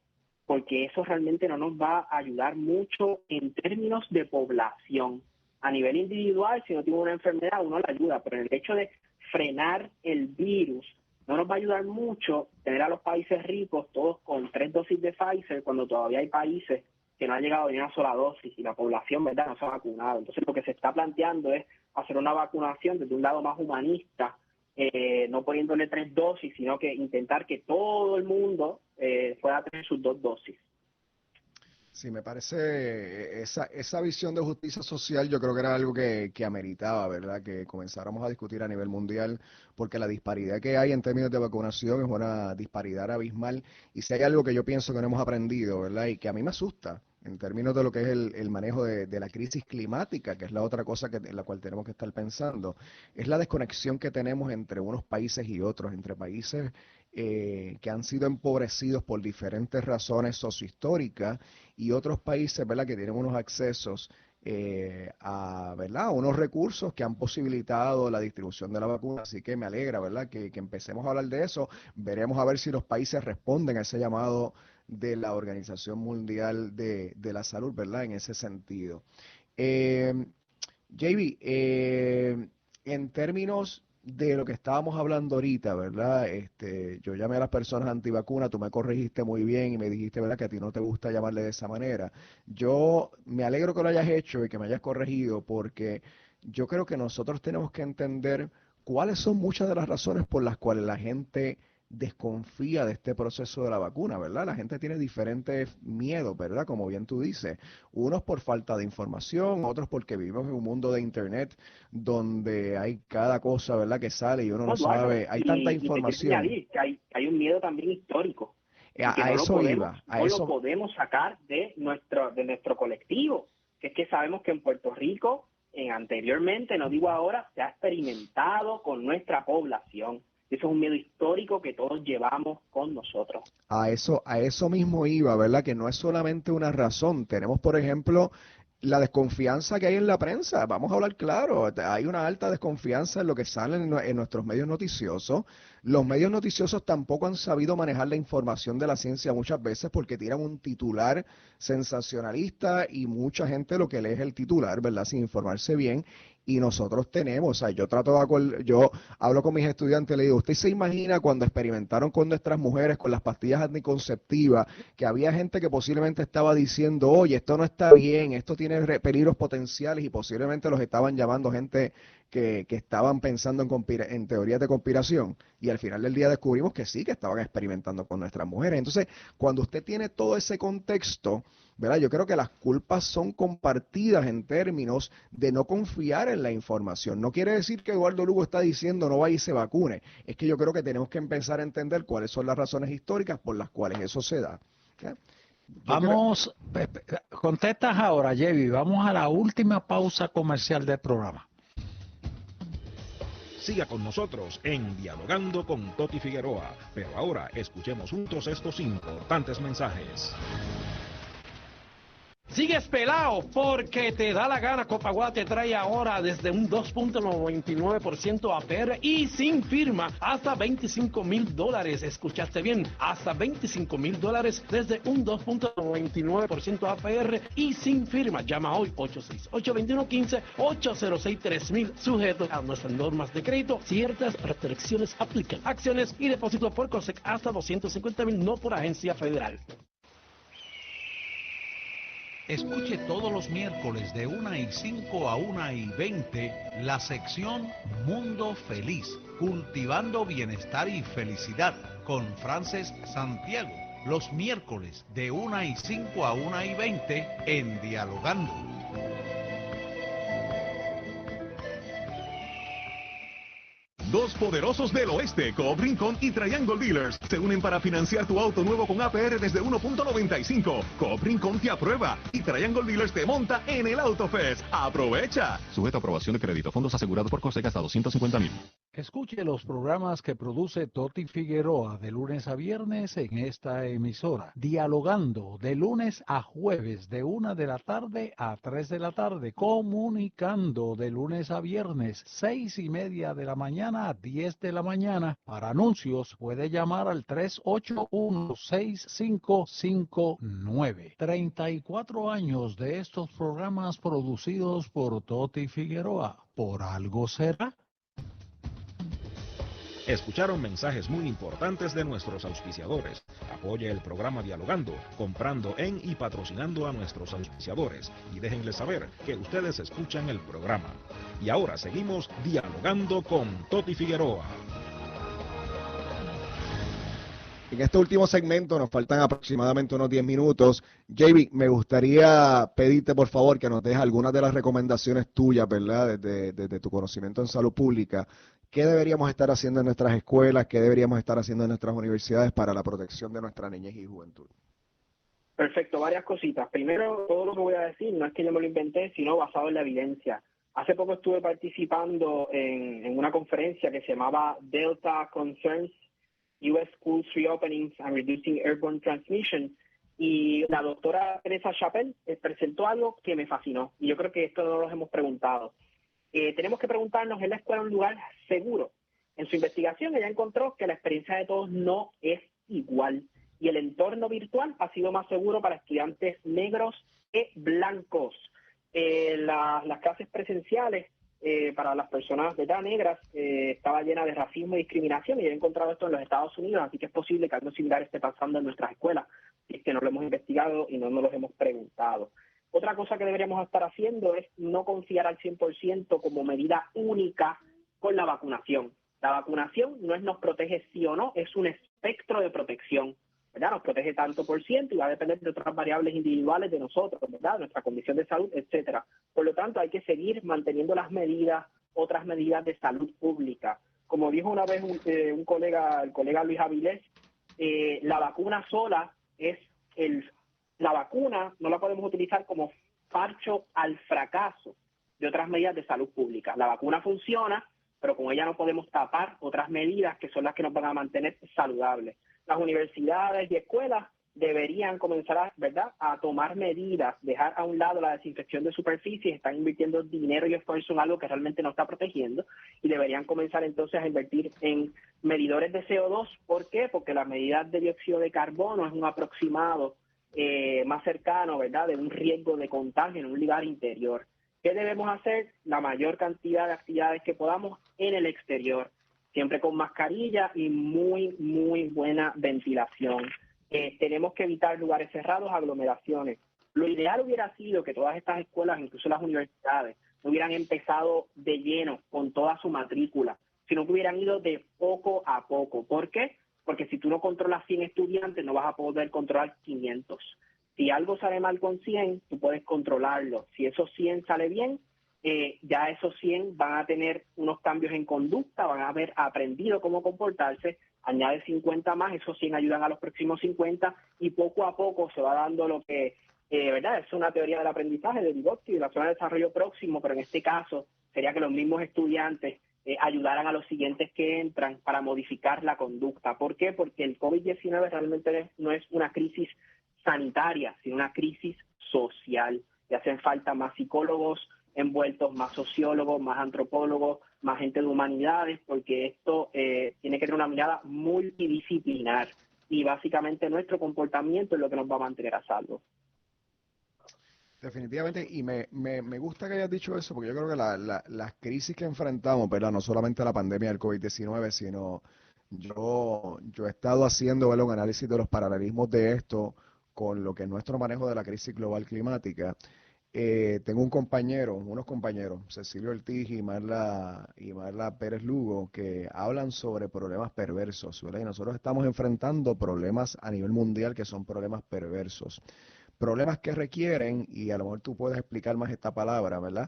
[SPEAKER 4] porque eso realmente no nos va a ayudar mucho en términos de población. A nivel individual, si no tiene una enfermedad, uno la ayuda, pero en el hecho de frenar el virus, no nos va a ayudar mucho tener a los países ricos todos con 3 dosis de Pfizer, cuando todavía hay países que no han llegado ni una sola dosis y la población, ¿verdad?, no se ha vacunado. Entonces, lo que se está planteando es hacer una vacunación desde un lado más humanista, no poniéndole 3 dosis, sino que intentar que todo el mundo pueda tener sus 2 dosis.
[SPEAKER 2] Sí, me parece esa visión de justicia social, yo creo que era algo que ameritaba, ¿verdad? Que comenzáramos a discutir a nivel mundial, porque la disparidad que hay en términos de vacunación es una disparidad abismal. Y si hay algo que yo pienso que no hemos aprendido, ¿verdad? Y que a mí me asusta en términos de lo que es el manejo de la crisis climática, que es la otra cosa en la cual tenemos que estar pensando, es la desconexión que tenemos entre unos países y otros, entre países que han sido empobrecidos por diferentes razones sociohistóricas y otros países, ¿verdad?, que tienen unos accesos ¿verdad?, unos recursos que han posibilitado la distribución de la vacuna. Así que me alegra, ¿verdad?, que empecemos a hablar de eso. Veremos a ver si los países responden a ese llamado de la Organización Mundial de la Salud, ¿verdad?, en ese sentido. JB, en términos de lo que estábamos hablando ahorita, ¿verdad? Yo llamé a las personas antivacunas, tú me corregiste muy bien y me dijiste, ¿verdad?, que a ti no te gusta llamarle de esa manera. Yo me alegro que lo hayas hecho y que me hayas corregido, porque yo creo que nosotros tenemos que entender cuáles son muchas de las razones por las cuales la gente desconfía de este proceso de la vacuna, ¿verdad? La gente tiene diferentes miedos, ¿verdad? Como bien tú dices, unos por falta de información, otros porque vivimos en un mundo de internet donde hay cada cosa, ¿verdad?, que sale y uno no sabe, hay tanta información.
[SPEAKER 4] Y te quiero añadir que hay un miedo también histórico, que
[SPEAKER 2] a eso iba, a
[SPEAKER 4] no
[SPEAKER 2] eso
[SPEAKER 4] lo podemos sacar de nuestro colectivo, que es que sabemos que en Puerto Rico, anteriormente, no digo ahora, se ha experimentado con nuestra población. Eso es un miedo histórico que todos llevamos con nosotros.
[SPEAKER 2] A eso mismo iba, ¿verdad? Que no es solamente una razón. Tenemos, por ejemplo, la desconfianza que hay en la prensa. Vamos a hablar claro. Hay una alta desconfianza en lo que sale en nuestros medios noticiosos. Los medios noticiosos tampoco han sabido manejar la información de la ciencia muchas veces porque tiran un titular sensacionalista y mucha gente lo que lee es el titular, ¿verdad?, sin informarse bien. Y nosotros tenemos, o sea, yo hablo con mis estudiantes y le digo, ¿usted se imagina cuando experimentaron con nuestras mujeres, con las pastillas anticonceptivas, que había gente que posiblemente estaba diciendo, oye, esto no está bien, esto tiene peligros potenciales, y posiblemente los estaban llamando gente que estaban pensando en teorías de conspiración? Y al final del día descubrimos que sí, que estaban experimentando con nuestras mujeres. Entonces, cuando usted tiene todo ese contexto, ¿verdad?, yo creo que las culpas son compartidas en términos de no confiar en la información. No quiere decir que Eduardo Lugo está diciendo no vaya y se vacune. Es que yo creo que tenemos que empezar a entender cuáles son las razones históricas por las cuales eso se da.
[SPEAKER 1] Vamos, contestas ahora, Jevi. Vamos a la última pausa comercial del programa.
[SPEAKER 6] Siga con nosotros en Dialogando con Toti Figueroa, pero ahora escuchemos juntos estos importantes mensajes.
[SPEAKER 11] Sigues pelado porque te da la gana. Copaguada te trae ahora desde un 2.99% APR y sin firma hasta $25,000. Escuchaste bien, hasta $25,000 desde un 2.99% APR y sin firma. Llama hoy 868-2115, 806-3000. Sujeto a nuestras normas de crédito. Ciertas restricciones aplican. Acciones y depósitos por COSEC hasta $250,000, no por agencia federal.
[SPEAKER 5] Escuche todos los miércoles de 1:05 a 1:20 la sección Mundo Feliz, cultivando bienestar y felicidad con Frances Santiago. Los miércoles de 1:05 a 1:20 en Dialogando.
[SPEAKER 13] Dos poderosos del oeste, Coop Rincón y Triangle Dealers, se unen para financiar tu auto nuevo con APR desde 1.95. Coop Rincón te aprueba y Triangle Dealers te monta en el AutoFest. ¡Aprovecha! Sujeto a aprobación de crédito. Fondos asegurados por COSEC hasta $250,000.
[SPEAKER 1] Escuche los programas que produce Toti Figueroa de lunes a viernes en esta emisora. Dialogando de lunes a jueves de 1 de la tarde a 3 de la tarde. Comunicando de lunes a viernes 6:30 de la mañana a 10 de la mañana. Para anuncios puede llamar al 381-6559. 34 años de estos programas producidos por Toti Figueroa. ¿Por algo será?
[SPEAKER 6] Escucharon mensajes muy importantes de nuestros auspiciadores. Apoye el programa Dialogando, comprando en y patrocinando a nuestros auspiciadores. Y déjenles saber que ustedes escuchan el programa. Y ahora seguimos Dialogando con Toti Figueroa.
[SPEAKER 2] En este último segmento nos faltan aproximadamente unos 10 minutos. JB, me gustaría pedirte por favor que nos dejes algunas de las recomendaciones tuyas, ¿verdad? Desde tu conocimiento en salud pública. ¿Qué deberíamos estar haciendo en nuestras escuelas? ¿Qué deberíamos estar haciendo en nuestras universidades para la protección de nuestra niñez y juventud?
[SPEAKER 4] Perfecto, varias cositas. Primero, todo lo que voy a decir no es que yo me lo inventé, sino basado en la evidencia. Hace poco estuve participando en una conferencia que se llamaba Delta Concerns, U.S. Schools Reopenings and Reducing Airborne Transmission, y la doctora Teresa Chappell presentó algo que me fascinó, y yo creo que esto no nos hemos preguntado. Tenemos que preguntarnos, ¿es la escuela un lugar seguro? En su investigación ella encontró que la experiencia de todos no es igual, y el entorno virtual ha sido más seguro para estudiantes negros que blancos. Las clases presenciales para las personas de edad negras estaba llena de racismo y discriminación, y he encontrado esto en los Estados Unidos, así que es posible que algo similar esté pasando en nuestras escuelas, si es que no lo hemos investigado y no nos lo hemos preguntado. Otra cosa que deberíamos estar haciendo es no confiar al 100% como medida única con la vacunación. La vacunación no es nos protege sí o no, es un espectro de protección, ¿verdad? Nos protege tanto por ciento y va a depender de otras variables individuales de nosotros, ¿verdad? Nuestra condición de salud, etcétera. Por lo tanto, hay que seguir manteniendo las medidas, otras medidas de salud pública. Como dijo una vez el colega Luis Avilés, la vacuna sola es la vacuna no la podemos utilizar como parcho al fracaso de otras medidas de salud pública. La vacuna funciona, pero con ella no podemos tapar otras medidas que son las que nos van a mantener saludables. Las universidades y escuelas deberían comenzar a tomar medidas, dejar a un lado la desinfección de superficies, están invirtiendo dinero y esfuerzo en algo que realmente no está protegiendo, y deberían comenzar entonces a invertir en medidores de CO2. ¿Por qué? Porque la medida de dióxido de carbono es un aproximado más cercano, ¿verdad?, de un riesgo de contagio en un lugar interior. ¿Qué debemos hacer? La mayor cantidad de actividades que podamos en el exterior, siempre con mascarilla y muy, muy buena ventilación. Tenemos que evitar lugares cerrados, aglomeraciones. Lo ideal hubiera sido que todas estas escuelas, incluso las universidades, no hubieran empezado de lleno con toda su matrícula, sino que hubieran ido de poco a poco. ¿Por qué? Porque si tú no controlas 100 estudiantes, no vas a poder controlar 500. Si algo sale mal con 100, tú puedes controlarlo. Si esos 100 sale bien, ya esos 100 van a tener unos cambios en conducta, van a haber aprendido cómo comportarse, añade 50 más, esos 100 ayudan a los próximos 50, y poco a poco se va dando lo que, ¿verdad? Es una teoría del aprendizaje de Vygotsky, de la zona de desarrollo próximo, pero en este caso sería que los mismos estudiantes ayudaran a los siguientes que entran para modificar la conducta. ¿Por qué? Porque el COVID-19 realmente no es una crisis sanitaria, sino una crisis social. Y hacen falta más psicólogos envueltos, más sociólogos, más antropólogos, más gente de humanidades, porque esto tiene que tener una mirada multidisciplinar, y básicamente nuestro comportamiento es lo que nos va a mantener a salvo.
[SPEAKER 2] Definitivamente, y me gusta que hayas dicho eso, porque yo creo que las crisis que enfrentamos, ¿verdad? No solamente la pandemia del COVID-19, sino yo he estado haciendo, ¿verdad?, un análisis de los paralelismos de esto con lo que es nuestro manejo de la crisis global climática. Tengo unos compañeros, Cecilio Ortiz y Marla Pérez Lugo, que hablan sobre problemas perversos, ¿verdad? Y nosotros estamos enfrentando problemas a nivel mundial que son problemas perversos. Problemas que requieren, y a lo mejor tú puedes explicar más esta palabra, ¿verdad?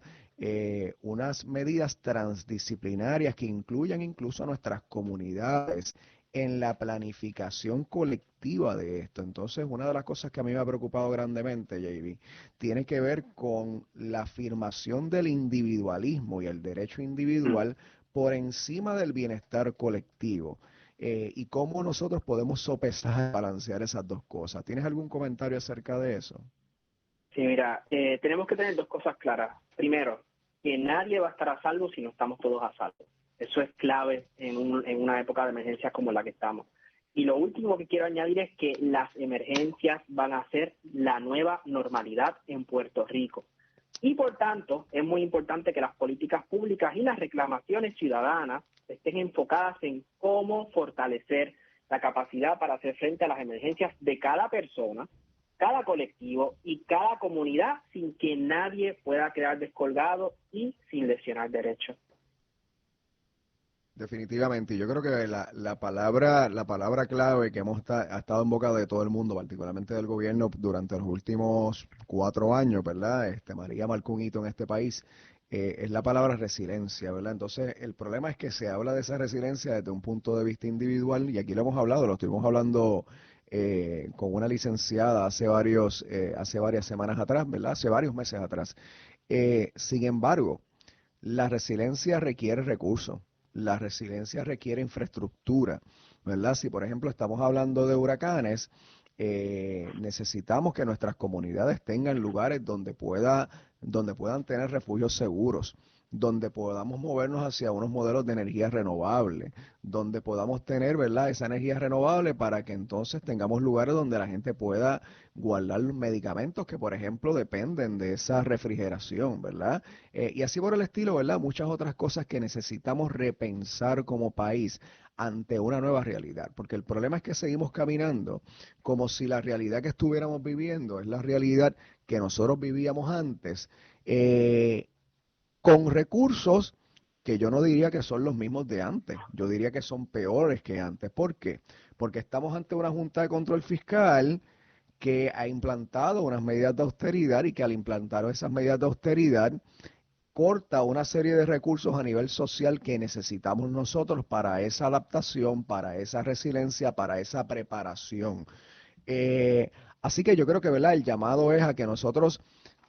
[SPEAKER 2] Unas medidas transdisciplinarias que incluyan incluso a nuestras comunidades en la planificación colectiva de esto. Entonces, una de las cosas que a mí me ha preocupado grandemente, JB, tiene que ver con la afirmación del individualismo y el derecho individual por encima del bienestar colectivo. Y cómo nosotros podemos sopesar, balancear esas dos cosas. ¿Tienes algún comentario acerca de eso?
[SPEAKER 4] Sí, mira, tenemos que tener dos cosas claras. Primero, que nadie va a estar a salvo si no estamos todos a salvo. Eso es clave en una época de emergencias como la que estamos. Y lo último que quiero añadir es que las emergencias van a ser la nueva normalidad en Puerto Rico. Y por tanto, es muy importante que las políticas públicas y las reclamaciones ciudadanas estén enfocadas en cómo fortalecer la capacidad para hacer frente a las emergencias de cada persona, cada colectivo y cada comunidad, sin que nadie pueda quedar descolgado y sin lesionar derechos.
[SPEAKER 2] Definitivamente, y yo creo que la palabra clave que ha estado en boca de todo el mundo, particularmente del gobierno, durante los últimos 4 años, ¿verdad? María marcó un hito en este país, es la palabra resiliencia, ¿verdad? Entonces, el problema es que se habla de esa resiliencia desde un punto de vista individual, y aquí lo hemos hablado, lo estuvimos hablando con una licenciada hace varias semanas atrás, ¿verdad? Hace varios meses atrás. Sin embargo, la resiliencia requiere recursos, la resiliencia requiere infraestructura, ¿verdad? Si por ejemplo estamos hablando de huracanes, necesitamos que nuestras comunidades tengan lugares donde puedan tener refugios seguros, donde podamos movernos hacia unos modelos de energía renovable, donde podamos tener, ¿verdad?, esa energía renovable para que entonces tengamos lugares donde la gente pueda guardar los medicamentos que, por ejemplo, dependen de esa refrigeración, ¿verdad? Y así por el estilo, ¿verdad? Muchas otras cosas que necesitamos repensar como país ante una nueva realidad, porque el problema es que seguimos caminando como si la realidad que estuviéramos viviendo es la realidad que nosotros vivíamos antes, con recursos que yo no diría que son los mismos de antes, yo diría que son peores que antes. ¿Por qué? Porque estamos ante una Junta de Control Fiscal que ha implantado unas medidas de austeridad y que al implantar esas medidas de austeridad corta una serie de recursos a nivel social que necesitamos nosotros para esa adaptación, para esa resiliencia, para esa preparación. Así que yo creo que, ¿verdad?, el llamado es a que nosotros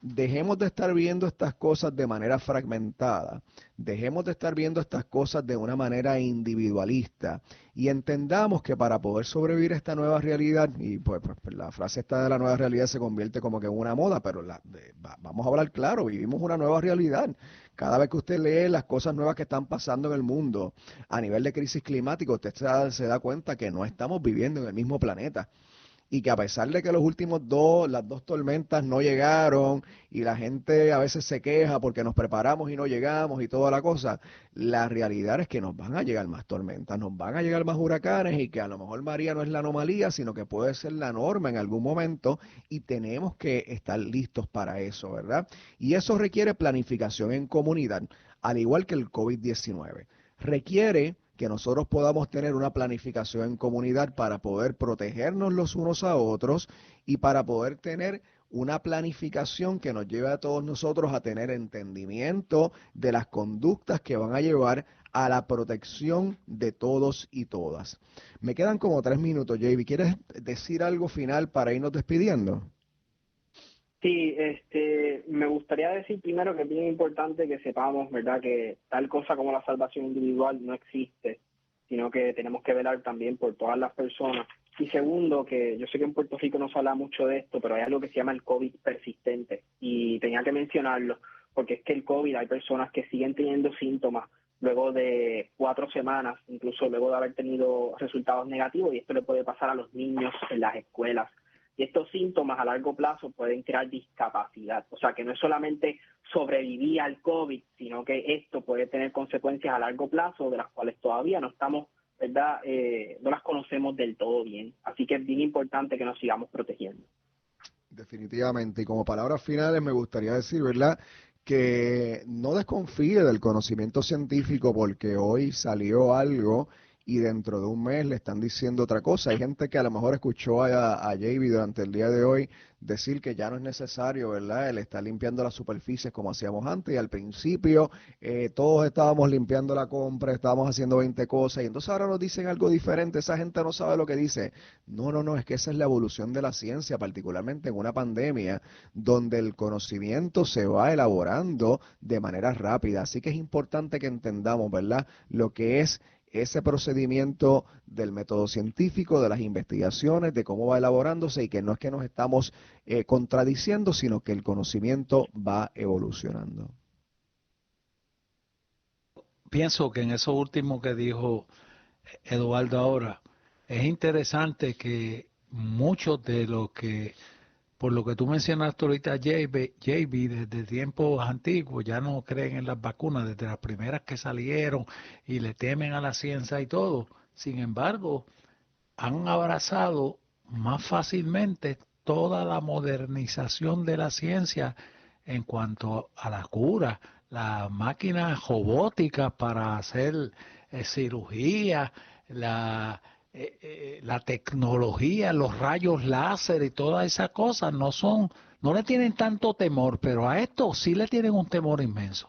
[SPEAKER 2] dejemos de estar viendo estas cosas de manera fragmentada, dejemos de estar viendo estas cosas de una manera individualista y entendamos que para poder sobrevivir a esta nueva realidad, y pues la frase esta de la nueva realidad se convierte como que en una moda, pero vamos a hablar claro, vivimos una nueva realidad. Cada vez que usted lee las cosas nuevas que están pasando en el mundo a nivel de crisis climática, usted se da cuenta que no estamos viviendo en el mismo planeta. Y que a pesar de que las dos tormentas no llegaron y la gente a veces se queja porque nos preparamos y no llegamos y toda la cosa, la realidad es que nos van a llegar más tormentas, nos van a llegar más huracanes y que a lo mejor María no es la anomalía, sino que puede ser la norma en algún momento y tenemos que estar listos para eso, ¿verdad? Y eso requiere planificación en comunidad, al igual que el COVID-19. Requiere que nosotros podamos tener una planificación en comunidad para poder protegernos los unos a otros y para poder tener una planificación que nos lleve a todos nosotros a tener entendimiento de las conductas que van a llevar a la protección de todos y todas. Me quedan como 3 minutos, JB. ¿Quieres decir algo final para irnos despidiendo?
[SPEAKER 4] Sí, me gustaría decir primero que es bien importante que sepamos, ¿verdad?, que tal cosa como la salvación individual no existe, sino que tenemos que velar también por todas las personas. Y segundo, que yo sé que en Puerto Rico no se habla mucho de esto, pero hay algo que se llama el COVID persistente, y tenía que mencionarlo, porque es que el COVID, hay personas que siguen teniendo síntomas luego de 4 semanas, incluso luego de haber tenido resultados negativos, y esto le puede pasar a los niños en las escuelas. Y estos síntomas a largo plazo pueden crear discapacidad. O sea, que no es solamente sobrevivir al COVID, sino que esto puede tener consecuencias a largo plazo de las cuales todavía no estamos, ¿verdad?, no las conocemos del todo bien. Así que es bien importante que nos sigamos protegiendo.
[SPEAKER 2] Definitivamente. Y como palabras finales me gustaría decir, ¿verdad?, que no desconfíe del conocimiento científico porque hoy salió algo y dentro de un mes le están diciendo otra cosa. Hay gente que a lo mejor escuchó a JB durante el día de hoy decir que ya no es necesario, ¿verdad?, el estar limpiando las superficies como hacíamos antes, y al principio todos estábamos limpiando la compra, estábamos haciendo 20 cosas, y entonces ahora nos dicen algo diferente, esa gente no sabe lo que dice. No, es que esa es la evolución de la ciencia, particularmente en una pandemia, donde el conocimiento se va elaborando de manera rápida, así que es importante que entendamos, ¿verdad?, lo que es ese procedimiento del método científico, de las investigaciones, de cómo va elaborándose, y que no es que nos estamos contradiciendo, sino que el conocimiento va evolucionando.
[SPEAKER 1] Pienso que en eso último que dijo Eduardo ahora, es interesante que muchos de lo que, por lo que tú mencionaste ahorita, JB, desde tiempos antiguos ya no creen en las vacunas, desde las primeras que salieron, y le temen a la ciencia y todo. Sin embargo, han abrazado más fácilmente toda la modernización de la ciencia en cuanto a la cura, las máquinas robóticas para hacer cirugía, la tecnología, los rayos láser y todas esas cosas no le tienen tanto temor, pero a esto sí le tienen un temor inmenso.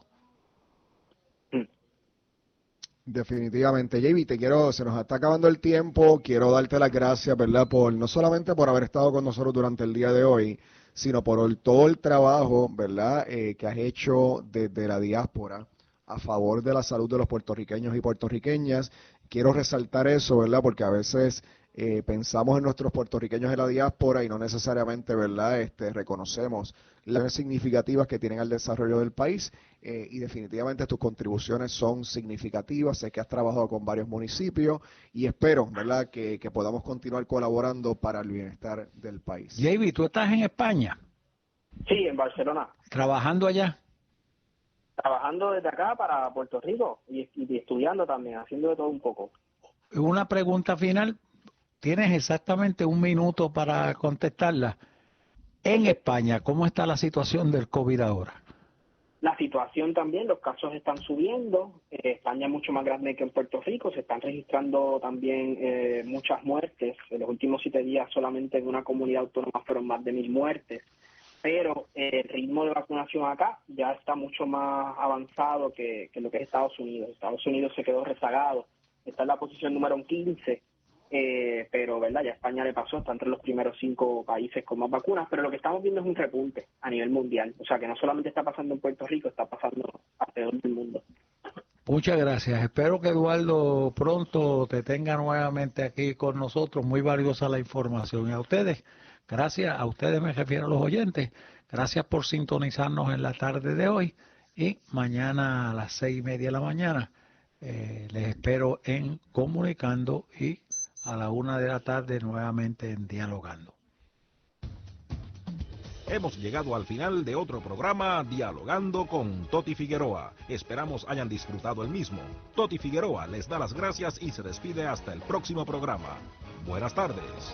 [SPEAKER 2] Definitivamente, JB, se nos está acabando el tiempo, quiero darte las gracias, ¿verdad? No solamente por haber estado con nosotros durante el día de hoy, sino por todo el trabajo, ¿verdad? Que has hecho desde la diáspora a favor de la salud de los puertorriqueños y puertorriqueñas. Quiero resaltar eso, ¿verdad? Porque a veces pensamos en nuestros puertorriqueños de la diáspora y no necesariamente, ¿verdad? Reconocemos las significativas que tienen al desarrollo del país y definitivamente tus contribuciones son significativas. Sé que has trabajado con varios municipios y espero, ¿verdad?, que podamos continuar colaborando para el bienestar del país.
[SPEAKER 1] JB, ¿tú estás en España?
[SPEAKER 4] Sí, en Barcelona.
[SPEAKER 1] ¿Trabajando allá?
[SPEAKER 4] Trabajando desde acá para Puerto Rico y estudiando también, haciendo de todo un poco.
[SPEAKER 1] Una pregunta final. Tienes exactamente 1 minuto para contestarla. En España, ¿cómo está la situación del COVID ahora?
[SPEAKER 4] La situación también, los casos están subiendo. España es mucho más grande que en Puerto Rico. Se están registrando también muchas muertes. En los últimos 7 días solamente en una comunidad autónoma fueron más de 1.000 muertes. Pero el ritmo de vacunación acá ya está mucho más avanzado que lo que es Estados Unidos. Estados Unidos se quedó rezagado. Está en la posición número 15. Pero verdad, ya España le pasó, está entre los primeros 5 países con más vacunas, pero lo que estamos viendo es un repunte a nivel mundial, o sea que no solamente está pasando en Puerto Rico, está pasando alrededor del mundo.
[SPEAKER 1] Muchas gracias, espero que Eduardo pronto te tenga nuevamente aquí con nosotros, muy valiosa la información. Y a ustedes, gracias, a ustedes me refiero a los oyentes, gracias por sintonizarnos en la tarde de hoy y mañana a las 6:30 de la mañana les espero en Comunicando y a la 1 de la tarde nuevamente en Dialogando.
[SPEAKER 6] Hemos llegado al final de otro programa Dialogando con Toti Figueroa. Esperamos hayan disfrutado el mismo. Toti Figueroa les da las gracias y se despide hasta el próximo programa. Buenas tardes.